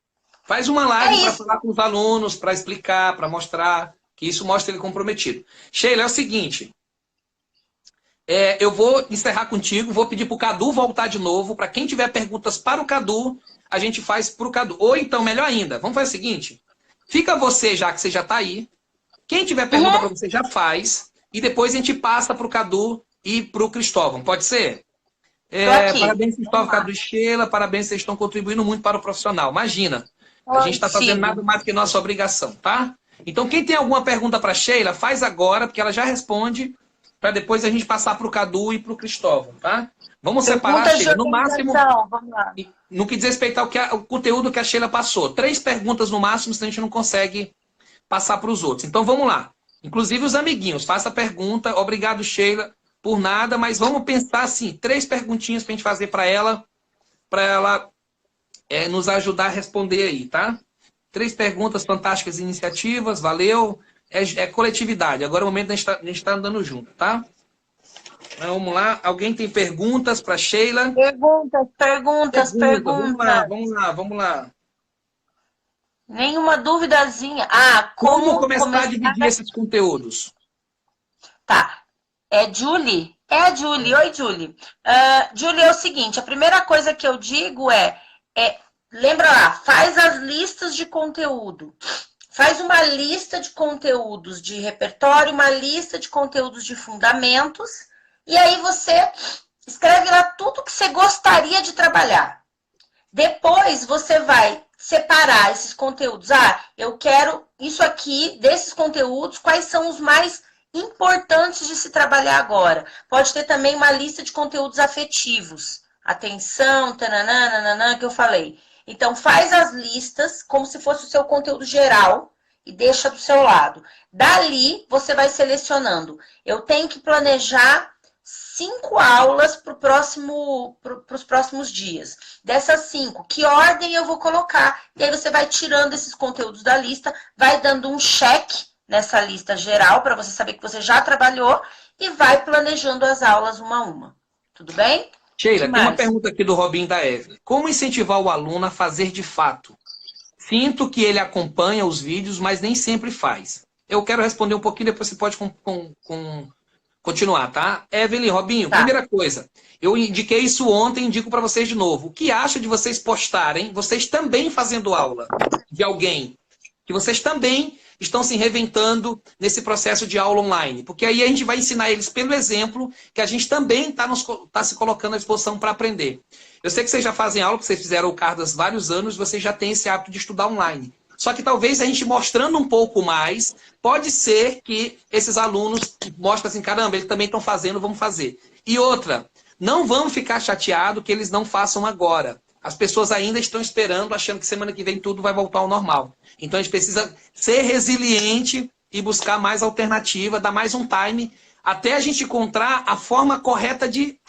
Faz uma É live para isso. falar com os alunos, para explicar, para mostrar, que isso mostra ele comprometido. Sheila, é o seguinte, eu vou encerrar contigo, vou pedir para o Cadu voltar de novo, para quem tiver perguntas para o Cadu, a gente faz para o Cadu. Ou então, melhor ainda, vamos fazer o seguinte, fica você já, que você já está aí, quem tiver pergunta para Uhum, você já faz, e depois a gente passa para o Cadu e para o Cristóvão, pode ser? tô aqui. Parabéns, Vamos Cristóvão, lá. Cadu e Sheila, parabéns, vocês estão contribuindo muito para o profissional. Imagina, a gente está fazendo Contigo. nada mais que nossa obrigação, tá? Então, quem tem alguma pergunta para Sheila, faz agora, porque ela já responde, para depois a gente passar para o Cadu e para o Cristóvão, tá? Vamos separar, Perguntas de Sheila, no máximo, organização. Vamos lá. no que diz respeito ao o conteúdo que a Sheila passou. 3 perguntas no máximo, senão a gente não consegue passar para os outros. Então, vamos lá. Inclusive os amiguinhos, faça a pergunta. Obrigado, Sheila, por nada, mas vamos pensar assim, 3 perguntinhas para a gente fazer para ela nos ajudar a responder aí, tá? 3 perguntas, fantásticas iniciativas, valeu. É coletividade, agora é o momento da gente estar andando junto, tá? Então, vamos lá, alguém tem perguntas para Sheila? Perguntas, perguntas, Pergunta, perguntas. vamos lá. Nenhuma duvidazinha. Ah, Como como começar a começar? dividir esses conteúdos? Tá. É Julie? É a Julie. Oi, Julie. Julie, é o seguinte, a primeira coisa que eu digo lembra lá, faz as listas de conteúdo. Faz uma lista de conteúdos de repertório, uma lista de conteúdos de fundamentos, e aí você escreve lá tudo que você gostaria de trabalhar. Depois você vai separar esses conteúdos. Ah, eu quero isso aqui, desses conteúdos, quais são os mais importantes de se trabalhar agora. Pode ter também uma lista de conteúdos afetivos. Atenção, tananã, nananã, que eu falei. Então, faz as listas como se fosse o seu conteúdo geral e deixa do seu lado. Dali, você vai selecionando. Eu tenho que planejar 5 aulas para os próximos dias. Dessas 5, que ordem eu vou colocar? E aí você vai tirando esses conteúdos da lista, vai dando um check nessa lista geral, para você saber que você já trabalhou, e vai planejando as aulas uma a uma. Tudo bem? Que Sheila, tem uma mais? pergunta aqui do Robin da Eve. Como incentivar o aluno a fazer de fato? Sinto que ele acompanha os vídeos, mas nem sempre faz. Eu quero responder um pouquinho, depois você pode continuar, tá? Evelyn, Robinho, Tá. primeira coisa. Eu indiquei isso ontem, indico para vocês de novo. O que acha de vocês postarem, vocês também fazendo aula de alguém? Que vocês também estão se reinventando nesse processo de aula online. Porque aí a gente vai ensinar eles pelo exemplo que a gente também está se colocando à disposição para aprender. Eu sei que vocês já fazem aula, porque vocês fizeram o Cardas vários anos, vocês já têm esse hábito de estudar online. Só que talvez a gente mostrando um pouco mais, pode ser que esses alunos mostrem assim, caramba, eles também estão fazendo, vamos fazer. E outra, não vamos ficar chateados que eles não façam agora. As pessoas ainda estão esperando, achando que semana que vem tudo vai voltar ao normal. Então a gente precisa ser resiliente e buscar mais alternativa, dar mais um time, até a gente encontrar a forma correta de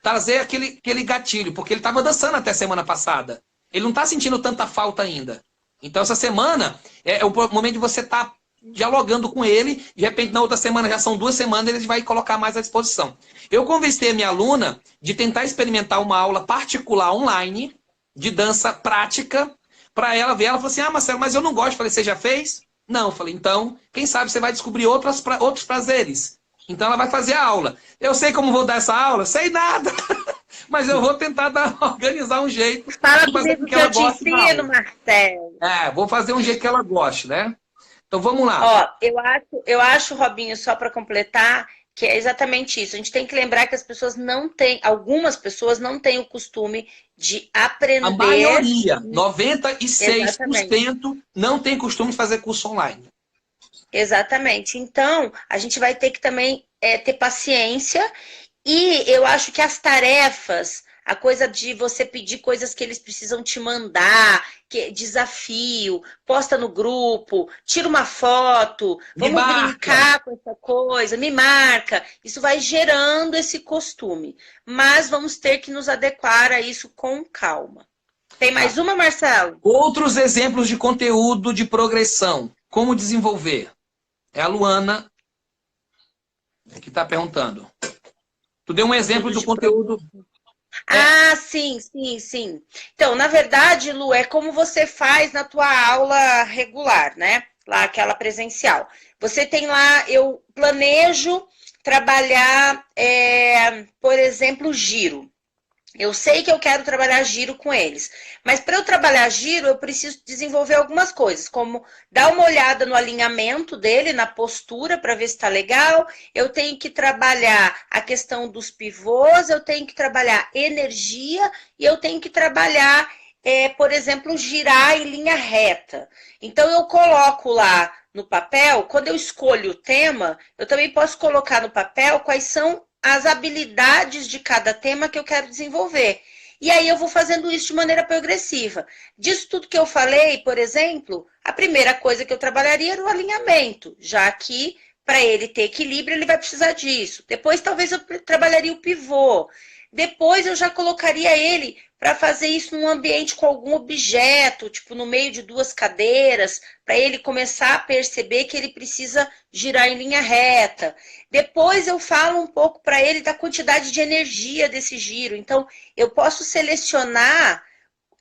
trazer aquele gatilho, porque ele estava dançando até semana passada. Ele não está sentindo tanta falta ainda. Então essa semana é o momento de você estar dialogando com ele, de repente na outra semana, já são 2 semanas, ele vai colocar mais à disposição. Eu convenci a minha aluna de tentar experimentar uma aula particular online, de dança prática, para ela ver. Ela falou assim, Marcelo, mas eu não gosto. Eu falei, você já fez? Não. Eu falei, então, quem sabe você vai descobrir outros prazeres. Então ela vai fazer a aula. Eu sei como vou dar essa aula? Sei nada. Mas eu vou tentar organizar um jeito Fala de fazer com comigo que que ela eu te goste da ensino, aula. Marcelo. Vou fazer um jeito que ela goste, né? Então vamos lá. Ó, eu acho, Robinho, só para completar, que é exatamente isso. A gente tem que lembrar que as pessoas não têm, algumas pessoas não têm o costume de aprender. A maioria, Exatamente. 96%, não tem costume de fazer curso online. Exatamente. Então, a gente vai ter que também ter paciência. E eu acho que as tarefas, a coisa de você pedir coisas que eles precisam te mandar, desafio, posta no grupo, tira uma foto, Me vamos marca. brincar com essa coisa, me marca. Isso vai gerando esse costume. Mas vamos ter que nos adequar a isso com calma. Tem mais uma, Marcelo? Outros exemplos de conteúdo de progressão. Como desenvolver? É a Luana que está perguntando. Tu deu um exemplo do conteúdo. É, Ah, sim, sim, sim. Então, na verdade, Lu, é como você faz na tua aula regular, né? Lá, aquela presencial. Você tem lá, eu planejo trabalhar, por exemplo, giro. Eu sei que eu quero trabalhar giro com eles, mas para eu trabalhar giro, eu preciso desenvolver algumas coisas, como dar uma olhada no alinhamento dele, na postura, para ver se está legal. Eu tenho que trabalhar a questão dos pivôs, eu tenho que trabalhar energia e eu tenho que trabalhar, por exemplo, girar em linha reta. Então, eu coloco lá no papel, quando eu escolho o tema, eu também posso colocar no papel quais são as habilidades de cada tema que eu quero desenvolver. E aí eu vou fazendo isso de maneira progressiva. Disso tudo que eu falei, por exemplo, a primeira coisa que eu trabalharia era o alinhamento, já que para ele ter equilíbrio ele vai precisar disso. Depois talvez eu trabalharia o pivô. Depois eu já colocaria ele para fazer isso num ambiente com algum objeto, tipo no meio de duas cadeiras, para ele começar a perceber que ele precisa girar em linha reta. Depois eu falo um pouco para ele da quantidade de energia desse giro. Então, eu posso selecionar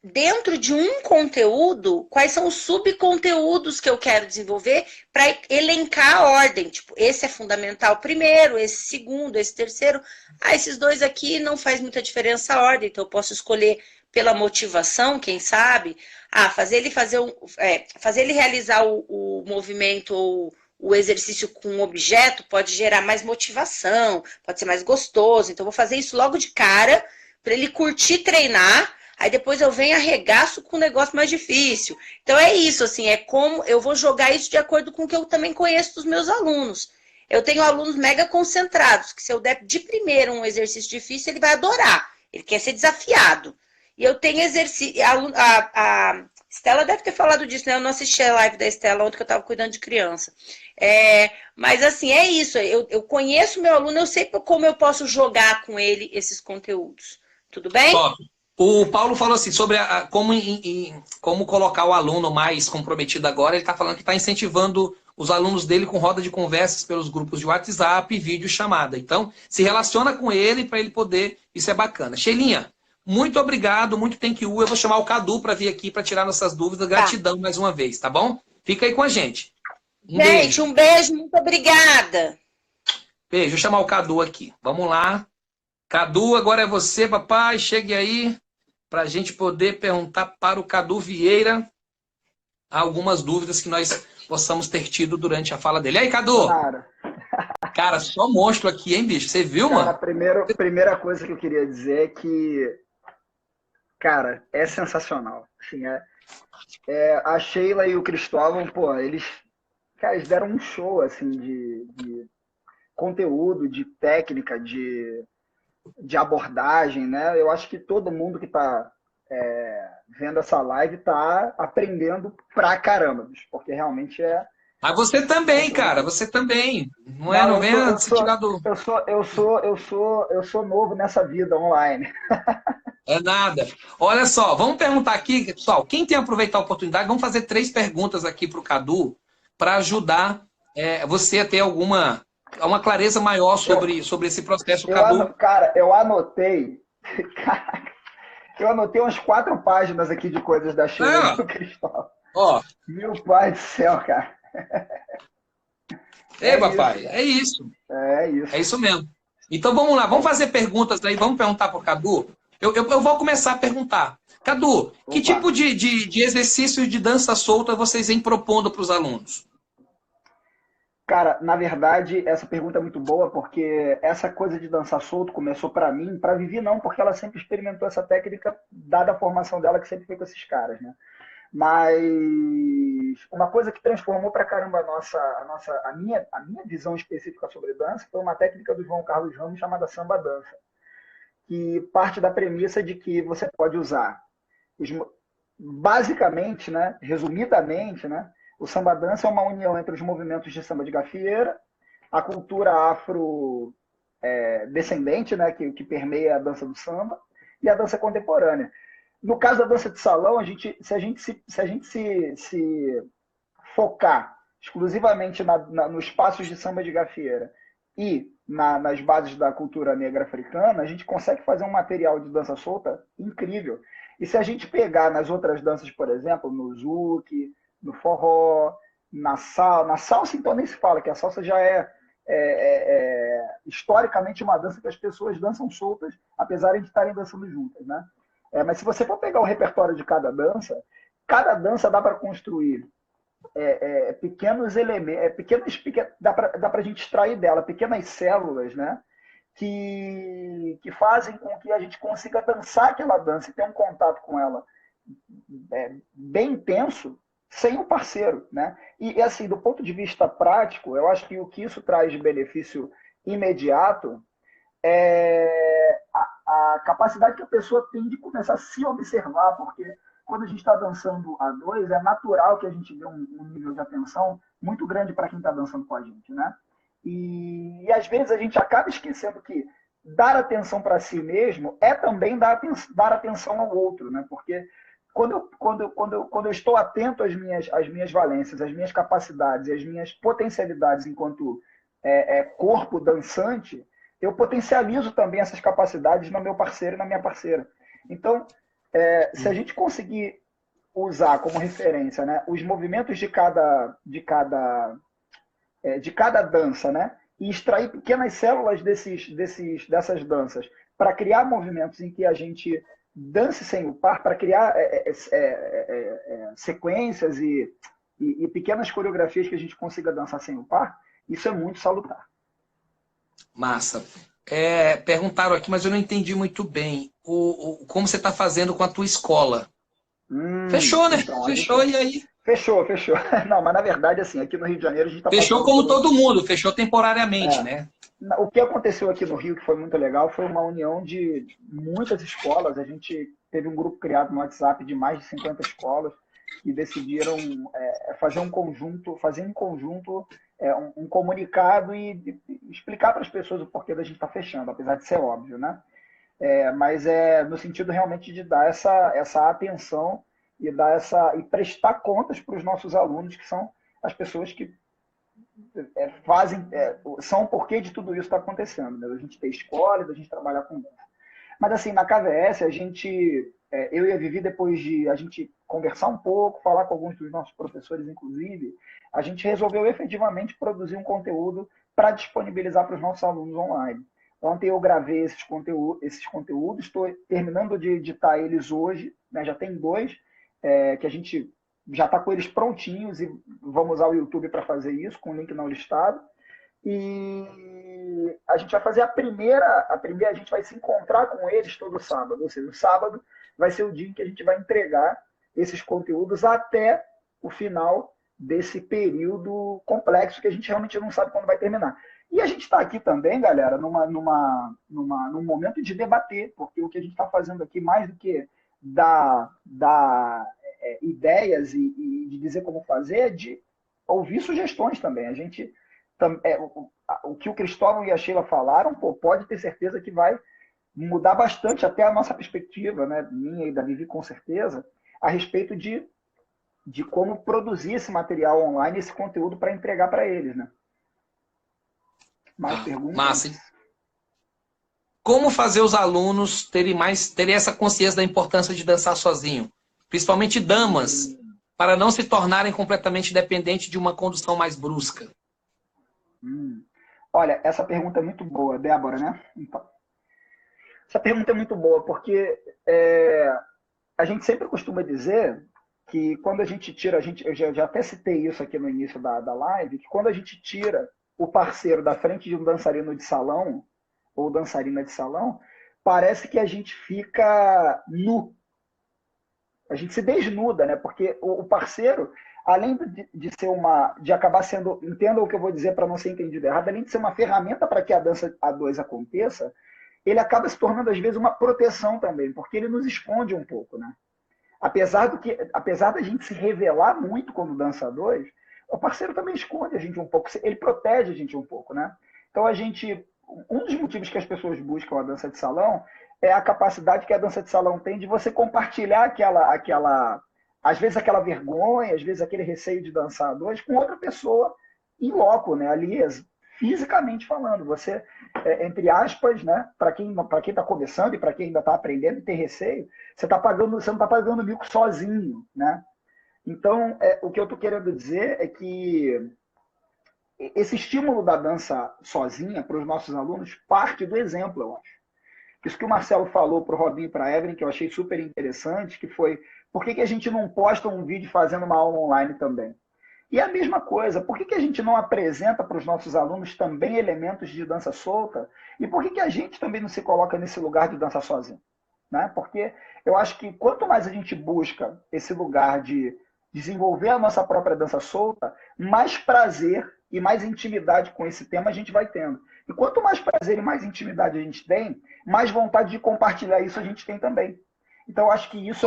dentro de um conteúdo quais são os subconteúdos que eu quero desenvolver para elencar a ordem. Tipo, esse é fundamental primeiro, esse segundo, esse terceiro. Ah, esses dois aqui não faz muita diferença a ordem, então eu posso escolher pela motivação, quem sabe. Ah, fazer ele realizar o movimento ou o exercício com um objeto pode gerar mais motivação, pode ser mais gostoso. Então, eu vou fazer isso logo de cara, para ele curtir treinar. Aí depois eu venho arregaço com um negócio mais difícil. Então é isso, assim, é como eu vou jogar isso de acordo com o que eu também conheço dos meus alunos. Eu tenho alunos mega concentrados, que se eu der de primeiro um exercício difícil, ele vai adorar. Ele quer ser desafiado. E eu tenho exercício. A Estela deve ter falado disso, né? Eu não assisti a live da Estela ontem que eu estava cuidando de criança. Mas assim, é isso. Eu conheço o meu aluno, eu sei como eu posso jogar com ele esses conteúdos. Tudo bem? top. O Paulo falou assim sobre como, como colocar o aluno mais comprometido agora. Ele está falando que está incentivando os alunos dele com roda de conversas pelos grupos de WhatsApp, vídeo chamada. Então, se relaciona com ele para ele poder. Isso é bacana. Sheilinha, muito obrigado, muito thank you. Eu vou chamar o Cadu para vir aqui para tirar nossas dúvidas. Tá. Gratidão mais uma vez, tá bom? Fica aí com a gente. Um Gente, beijo. um beijo, muito obrigada. Beijo. Vou chamar o Cadu aqui. Vamos lá. Cadu, agora é você, papai. Chegue aí para a gente poder perguntar para o Cadu Vieira algumas dúvidas que nós possamos ter tido durante a fala dele. E aí, Cadu? Cara, Cara, só monstro aqui, hein, bicho? Você viu, cara, mano? primeira coisa que eu queria dizer é que, cara, é sensacional. Assim, a Sheila e o Cristóvão, pô, cara, eles deram um show, assim, de conteúdo, de técnica, de abordagem, né? Eu acho que todo mundo que tá vendo essa live tá aprendendo pra caramba, bicho, porque realmente é Mas você também, cara, conteúdo. você também. Não é, Não, não eu sou, venha eu se tirar sou, do. eu sou novo nessa vida online. É nada. Olha só, vamos perguntar aqui, pessoal. Quem tem aproveitar a oportunidade, vamos fazer 3 perguntas aqui para o Cadu para ajudar você a ter uma clareza maior Eu, sobre esse processo, Cadu. cara, eu anotei. Caraca, eu anotei umas 4 páginas aqui de coisas da Sheila e Ah, do Cristóvão. ó, Meu pai do céu, cara. ei, É isso, papai, cara. é isso. É É isso. isso mesmo. Então vamos lá, vamos fazer perguntas aí, vamos perguntar para o Cadu. Eu vou começar a perguntar. Cadu, que Opa. tipo de exercício de dança solta vocês vêm propondo para os alunos? Cara, na verdade, essa pergunta é muito boa, porque essa coisa de dançar solto começou pra mim, pra Vivi não, porque ela sempre experimentou essa técnica, dada a formação dela, que sempre foi com esses caras, né? Mas uma coisa que transformou pra caramba a minha visão específica sobre dança foi uma técnica do João Carlos Ramos chamada samba dança, que parte da premissa de que você pode usar, os basicamente, né, resumidamente, né, o samba dança é uma união entre os movimentos de samba de gafieira, a cultura afro descendente, né, que permeia a dança do samba, e a dança contemporânea. No caso da dança de salão, se a gente se focar exclusivamente nos passos de samba de gafieira e nas bases da cultura negra africana, a gente consegue fazer um material de dança solta incrível. E se a gente pegar nas outras danças, por exemplo, no zouk, no forró, na salsa então nem se fala, que a salsa já historicamente uma dança que as pessoas dançam soltas, apesar de estarem dançando juntas, né? Mas se você for pegar o repertório de cada dança dá para construir pequenos elementos, dá para a gente extrair dela pequenas células, né? Que fazem com que a gente consiga dançar aquela dança e ter um contato com ela bem intenso, sem um parceiro, né? E assim, do ponto de vista prático, eu acho que o que isso traz de benefício imediato é a capacidade que a pessoa tem de começar a se observar, porque quando a gente está dançando a dois, é natural que a gente dê um nível de atenção muito grande para quem está dançando com a gente, né? E às vezes a gente acaba esquecendo que dar atenção para si mesmo é também dar atenção ao outro, né? Porque quando eu estou atento às minhas valências, às minhas capacidades, às minhas potencialidades enquanto corpo dançante, eu potencializo também essas capacidades no meu parceiro e na minha parceira. Então, se a gente conseguir usar como referência, né, os movimentos de cada dança, né, e extrair pequenas células dessas danças para criar movimentos em que a gente dance sem o par, para criar sequências e pequenas coreografias que a gente consiga dançar sem o par, isso é muito salutar. Massa. Perguntaram aqui, mas eu não entendi muito bem como você está fazendo com a tua escola. Fechou, né? Então, fechou, e aí? Fechou. Não, mas na verdade, assim, aqui no Rio de Janeiro a gente está fechou como todo mundo, fechou temporariamente, né? O que aconteceu aqui no Rio, que foi muito legal, foi uma união de muitas escolas. A gente teve um grupo criado no WhatsApp de mais de 50 escolas que decidiram fazer em conjunto um comunicado e explicar para as pessoas o porquê da gente estar fechando, apesar de ser óbvio, né? Mas no sentido realmente de dar essa atenção e prestar contas para os nossos alunos, que são as pessoas que são o porquê de tudo isso está acontecendo, né? A gente ter escola, a gente trabalhar com dança. Mas assim, na KVS, eu e a Vivi, depois de a gente conversar um pouco, falar com alguns dos nossos professores, inclusive, a gente resolveu efetivamente produzir um conteúdo para disponibilizar para os nossos alunos online. Ontem eu gravei esses conteúdos, estou terminando de editar eles hoje, né? Já tem 2 que a gente já está com eles prontinhos e vamos usar o YouTube para fazer isso, com o link não listado. E a gente vai fazer a primeira, a gente vai se encontrar com eles todo sábado, ou seja, o sábado vai ser o dia em que a gente vai entregar esses conteúdos até o final desse período complexo que a gente realmente não sabe quando vai terminar. E a gente está aqui também, galera, num momento de debater, porque o que a gente está fazendo aqui, mais do que dar ideias e de dizer como fazer, é de ouvir sugestões também. A gente, o que o Cristóvão e a Sheila falaram, pode ter certeza que vai mudar bastante até a nossa perspectiva, né, minha e da Vivi com certeza, a respeito de como produzir esse material online, esse conteúdo para entregar para eles, né? Mais perguntas? Massa. Como fazer os alunos terem essa consciência da importância de dançar sozinho? Principalmente damas, para não se tornarem completamente dependentes de uma condução mais brusca. Olha, essa pergunta é muito boa, Débora, né? Então, essa pergunta é muito boa, porque a gente sempre costuma dizer que quando a gente tira, eu já até citei isso aqui no início da live, que quando a gente tira o parceiro da frente de um dançarino de salão, ou dançarina de salão, parece que a gente fica nu. A gente se desnuda, né? Porque o parceiro, além de acabar sendo, entenda o que eu vou dizer para não ser entendido errado, além de ser uma ferramenta para que a dança a 2 aconteça, ele acaba se tornando, às vezes, uma proteção também, porque ele nos esconde um pouco, né? Apesar da gente se revelar muito quando dança a 2, o parceiro também esconde a gente um pouco, ele protege a gente um pouco, né? Então um dos motivos que as pessoas buscam a dança de salão é a capacidade que a dança de salão tem de você compartilhar às vezes aquela vergonha, às vezes aquele receio de dançar a 2 com outra pessoa em loco, né? Ali fisicamente falando. Você, entre aspas, né, para quem está começando e para quem ainda está aprendendo e tem receio, você não está pagando mico sozinho, né? Então, o que eu estou querendo dizer é que esse estímulo da dança sozinha para os nossos alunos parte do exemplo, eu acho. Isso que o Marcelo falou para o Robinho e para a Evelyn, que eu achei super interessante, que foi por que a gente não posta um vídeo fazendo uma aula online também? E a mesma coisa, por que a gente não apresenta para os nossos alunos também elementos de dança solta? E por que a gente também não se coloca nesse lugar de dança sozinho? Né? Porque eu acho que quanto mais a gente busca esse lugar de desenvolver a nossa própria dança solta, mais prazer e mais intimidade com esse tema a gente vai tendo. E quanto mais prazer e mais intimidade a gente tem, mais vontade de compartilhar isso a gente tem também. Então, eu acho que essa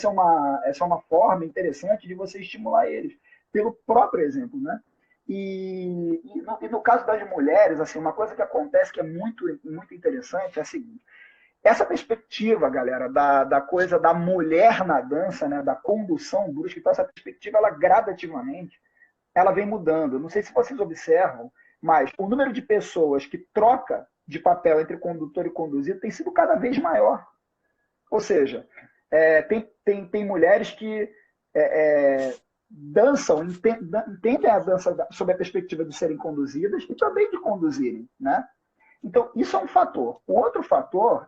é uma forma interessante de você estimular eles, pelo próprio exemplo, né? E no caso das mulheres, assim, uma coisa que acontece que é muito, muito interessante é a seguinte: essa perspectiva, galera, da coisa da mulher na dança, né, da condução brusca, então essa perspectiva, ela gradativamente, ela vem mudando. Não sei se vocês observam, mas o número de pessoas que troca de papel entre condutor e conduzido tem sido cada vez maior. Ou seja, tem mulheres que dançam, entendem a dança sob a perspectiva de serem conduzidas e também de conduzirem, né? Então, isso é um fator. O outro fator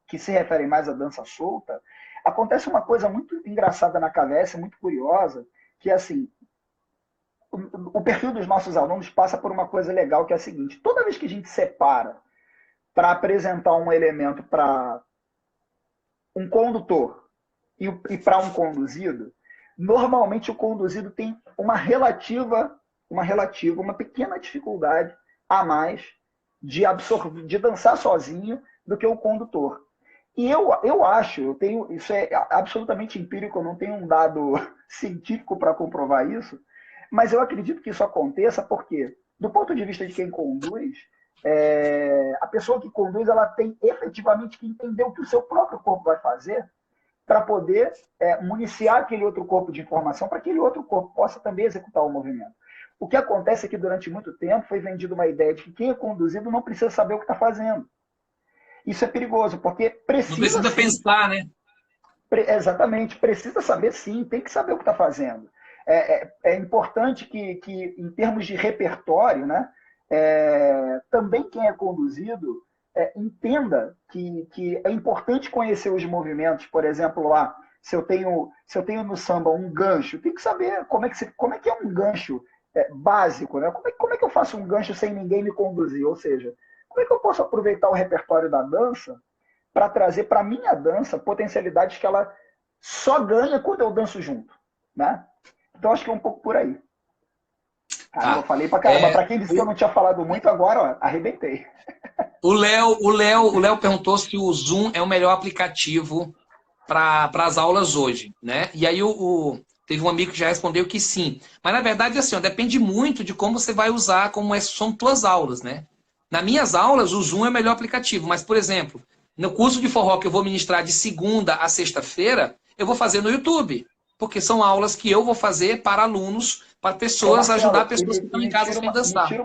que se refere mais à dança solta, acontece uma coisa muito engraçada na cabeça, muito curiosa, que é assim, o perfil dos nossos alunos passa por uma coisa legal, que é a seguinte: toda vez que a gente separa para apresentar um elemento para um condutor e para um conduzido, normalmente o conduzido tem uma pequena dificuldade a mais de dançar sozinho do que o condutor. E eu acho, isso é absolutamente empírico, eu não tenho um dado científico para comprovar isso, mas eu acredito que isso aconteça porque, do ponto de vista de quem conduz, a pessoa que conduz, ela tem efetivamente que entender o que o seu próprio corpo vai fazer para poder municiar aquele outro corpo de informação, para que aquele outro corpo possa também executar o movimento. O que acontece é que durante muito tempo foi vendida uma ideia de que quem é conduzido não precisa saber o que está fazendo. Isso é perigoso, porque Não precisa pensar, né? Exatamente, precisa saber sim, tem que saber o que está fazendo. É importante que, em termos de repertório, né, também quem é conduzido entenda que é importante conhecer os movimentos. Por exemplo, lá, se eu tenho no samba um gancho, tem que saber como é que é um gancho básico, né? Como é que eu faço um gancho sem ninguém me conduzir? Ou seja, como é que eu posso aproveitar o repertório da dança para trazer para a minha dança potencialidades que ela só ganha quando eu danço junto, né? Então, acho que é um pouco por aí. Caramba, eu falei pra caramba. Para quem disse que eu não tinha falado muito, agora, ó, arrebentei. O Léo perguntou se o Zoom é o melhor aplicativo para as aulas hoje, né? E aí teve um amigo que já respondeu que sim. Mas, na verdade, assim, ó, depende muito de como você vai usar, são tuas aulas, né? Nas minhas aulas, o Zoom é o melhor aplicativo. Mas, por exemplo, no curso de forró que eu vou ministrar de segunda a sexta-feira, eu vou fazer no YouTube. Porque são aulas que eu vou fazer para alunos, para pessoas, Marcelo, ajudar pessoas que estão em casa sem dançar. Me tira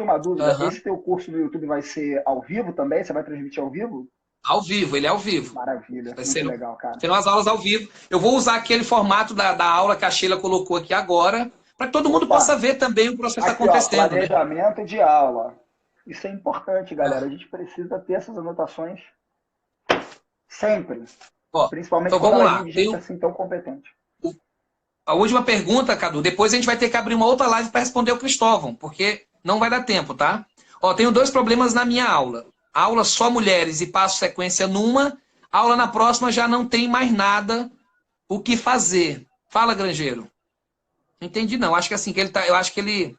uma dúvida. Uhum. Esse teu curso no YouTube vai ser ao vivo também? Você vai transmitir ao vivo? Ao vivo, ele é ao vivo. Maravilha, Vai muito ser, legal, cara. serão as aulas ao vivo. Eu vou usar aquele formato da aula que a Sheila colocou aqui agora, para que todo mundo possa ver também o processo aqui, acontecendo. Ó, planejamento de aula. Isso é importante, galera. A gente precisa ter essas anotações sempre. Ó, Principalmente então quando vamos ela lá. vem de gente assim tão competente. A última pergunta, Cadu. Depois a gente vai ter que abrir uma outra live para responder o Cristóvão, porque não vai dar tempo, tá? Ó, tenho 2 problemas na minha aula. Aula só mulheres e passo sequência numa. Aula na próxima já não tem mais nada o que fazer. Fala, Grangeiro. Não entendi, não. Acho que assim, que ele tá. Eu acho que ele.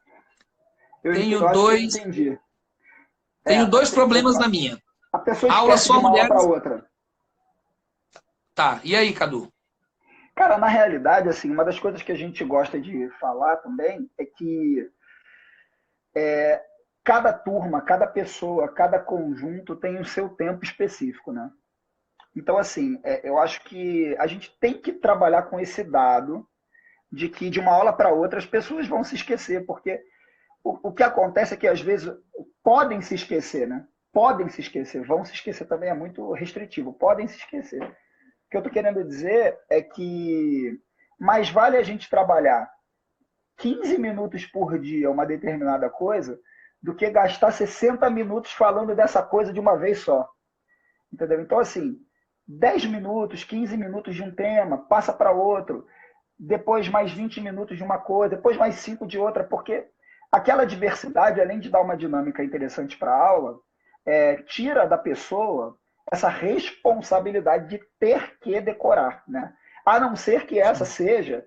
Tenho dois. Entendi. Tenho 2 problemas na minha. A pessoa aula esquece só de uma aula mulheres. para outra. Tá. E aí, Cadu? Cara, na realidade, assim, uma das coisas que a gente gosta de falar também é que cada turma, cada pessoa, cada conjunto tem o seu tempo específico, né? Então, assim, eu acho que a gente tem que trabalhar com esse dado de que de uma aula para outra as pessoas vão se esquecer, porque o que acontece é que às vezes podem se esquecer, né? Podem se esquecer, vão se esquecer também é muito restritivo, podem se esquecer. O que eu estou querendo dizer é que mais vale a gente trabalhar 15 minutos por dia uma determinada coisa do que gastar 60 minutos falando dessa coisa de uma vez só. Entendeu? Então, assim, 10 minutos, 15 minutos de um tema, passa para outro, depois mais 20 minutos de uma coisa, depois mais 5 de outra, porque aquela diversidade, além de dar uma dinâmica interessante para a aula, tira da pessoa essa responsabilidade de ter que decorar, né? A não ser que essa seja,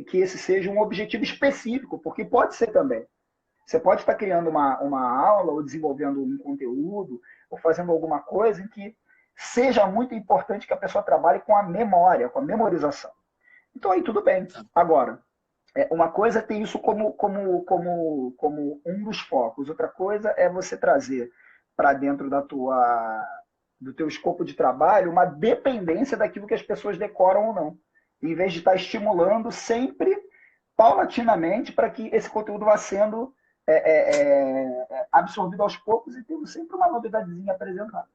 que esse seja um objetivo específico, porque pode ser também. Você pode estar criando uma aula ou desenvolvendo um conteúdo ou fazendo alguma coisa em que seja muito importante que a pessoa trabalhe com a memória, com a memorização. Então aí tudo bem. Agora, uma coisa é ter isso como um dos focos. Outra coisa é você trazer para dentro do teu escopo de trabalho uma dependência daquilo que as pessoas decoram ou não. Em vez de estar estimulando sempre, paulatinamente, para que esse conteúdo vá sendo absorvido aos poucos e tendo sempre uma novidadezinha apresentada.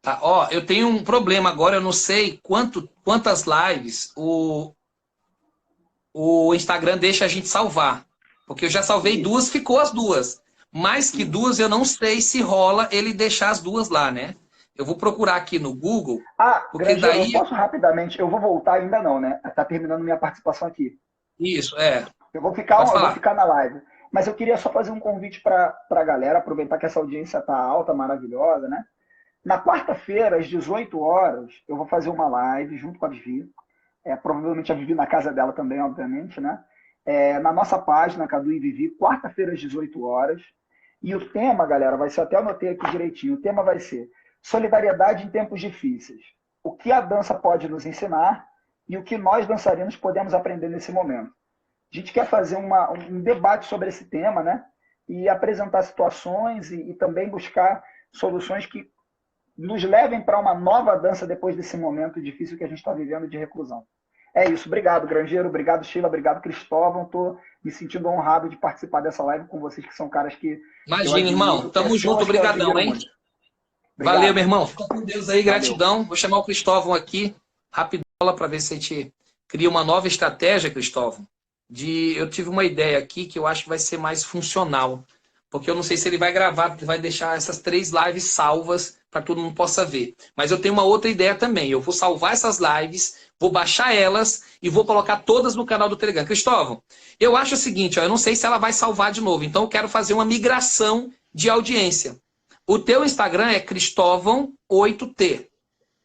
Tá, ó, eu tenho um problema agora, eu não sei quantas lives o Instagram deixa a gente salvar. Porque eu já salvei duas, ficou as duas. Mais que duas, eu não sei se rola ele deixar as duas lá, né? Eu vou procurar aqui no Google. Porque Grangeiro, daí... eu posso rapidamente, eu vou voltar ainda não, né? Tá terminando minha participação aqui. Isso, Eu vou ficar na live. Mas eu queria só fazer um convite para a galera, aproveitar que essa audiência tá alta, maravilhosa, né? Na quarta-feira, às 18 horas, eu vou fazer uma live junto com a Vivi. Provavelmente a Vivi na casa dela também, obviamente, né? Na nossa página, Cadu e Vivi, quarta-feira às 18 horas. E o tema, galera, vai ser, até anotei aqui direitinho, o tema vai ser solidariedade em tempos difíceis. O que a dança pode nos ensinar e o que nós dançarinos podemos aprender nesse momento. A gente quer fazer um debate sobre esse tema, né? E apresentar situações e também buscar soluções que nos levem para uma nova dança depois desse momento difícil que a gente está vivendo de reclusão. É isso. Obrigado, Grangeiro. Obrigado, Sheila. Obrigado, Cristóvão. Estou me sentindo honrado de participar dessa live com vocês, que são caras que... Imagina, irmão. Tamo junto. Obrigadão, hein? Valeu, meu irmão. Fica com Deus aí. Gratidão. Valeu. Vou chamar o Cristóvão aqui, rapidola, para ver se a gente cria uma nova estratégia, Cristóvão. Eu tive uma ideia aqui que eu acho que vai ser mais funcional. Porque eu não sei se ele vai gravar, vai deixar essas 3 lives salvas para todo mundo possa ver. Mas eu tenho uma outra ideia também. Eu vou salvar essas lives, vou baixar elas e vou colocar todas no canal do Telegram. Cristóvão, eu acho o seguinte, ó, eu não sei se ela vai salvar de novo, então eu quero fazer uma migração de audiência. O teu Instagram é Cristóvão8T.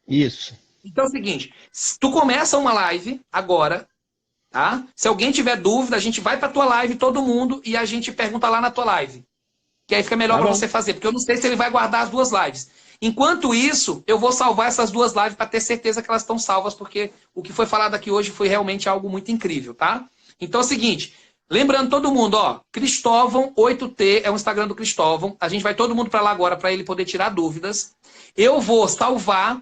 Isso. Então é o seguinte, tu começa uma live agora, tá? Se alguém tiver dúvida, a gente vai para tua live, todo mundo, e a gente pergunta lá na tua live. Que aí fica melhor para você fazer, porque eu não sei se ele vai guardar as 2 lives. Enquanto isso, eu vou salvar essas 2 lives para ter certeza que elas estão salvas, porque o que foi falado aqui hoje foi realmente algo muito incrível, tá? Então é o seguinte, lembrando todo mundo, ó, Cristóvão8T é o Instagram do Cristóvão. A gente vai todo mundo para lá agora para ele poder tirar dúvidas. Eu vou salvar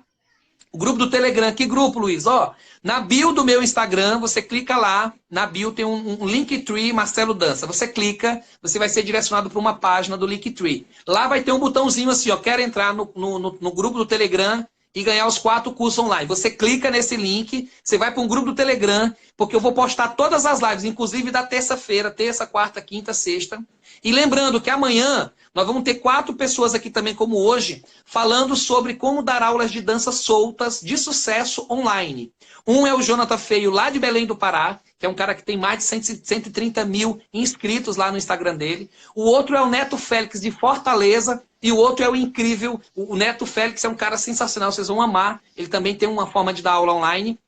o grupo do Telegram. Que grupo, Luiz? Ó, na bio do meu Instagram, você clica lá, na bio tem um Linktree Marcelo Dança. Você clica, você vai ser direcionado para uma página do Linktree. Lá vai ter um botãozinho assim, ó, quero entrar no grupo do Telegram e ganhar os 4 cursos online. Você clica nesse link, você vai para um grupo do Telegram, porque eu vou postar todas as lives, inclusive da terça-feira, terça, quarta, quinta, sexta. E lembrando que amanhã nós vamos ter 4 pessoas aqui também, como hoje, falando sobre como dar aulas de dança soltas de sucesso online. Um é o Jonathan Feio, lá de Belém do Pará, que é um cara que tem mais de 130 mil inscritos lá no Instagram dele. O outro é o Neto Félix, de Fortaleza. E o outro é o incrível, o Neto Félix é um cara sensacional, vocês vão amar. Ele também tem uma forma de dar aula online,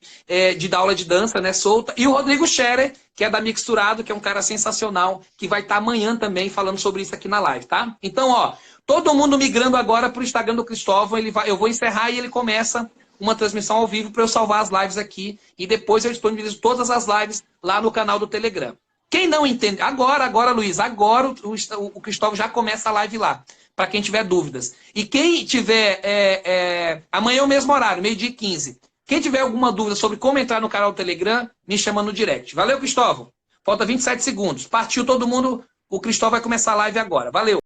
de dar aula de dança, né, solta. E o Rodrigo Scherer, que é da Mixturado, que é um cara sensacional, que vai estar amanhã também falando sobre isso aqui na live, tá? Então, ó, todo mundo migrando agora para o Instagram do Cristóvão, eu vou encerrar e ele começa uma transmissão ao vivo para eu salvar as lives aqui. E depois eu disponibilizo todas as lives lá no canal do Telegram. Quem não entende, agora, Luiz, agora o Cristóvão já começa a live lá. Para quem tiver dúvidas. E quem tiver... amanhã é o mesmo horário, 12h15. Quem tiver alguma dúvida sobre como entrar no canal do Telegram, me chama no direct. Valeu, Cristóvão. Falta 27 segundos. Partiu todo mundo. O Cristóvão vai começar a live agora. Valeu.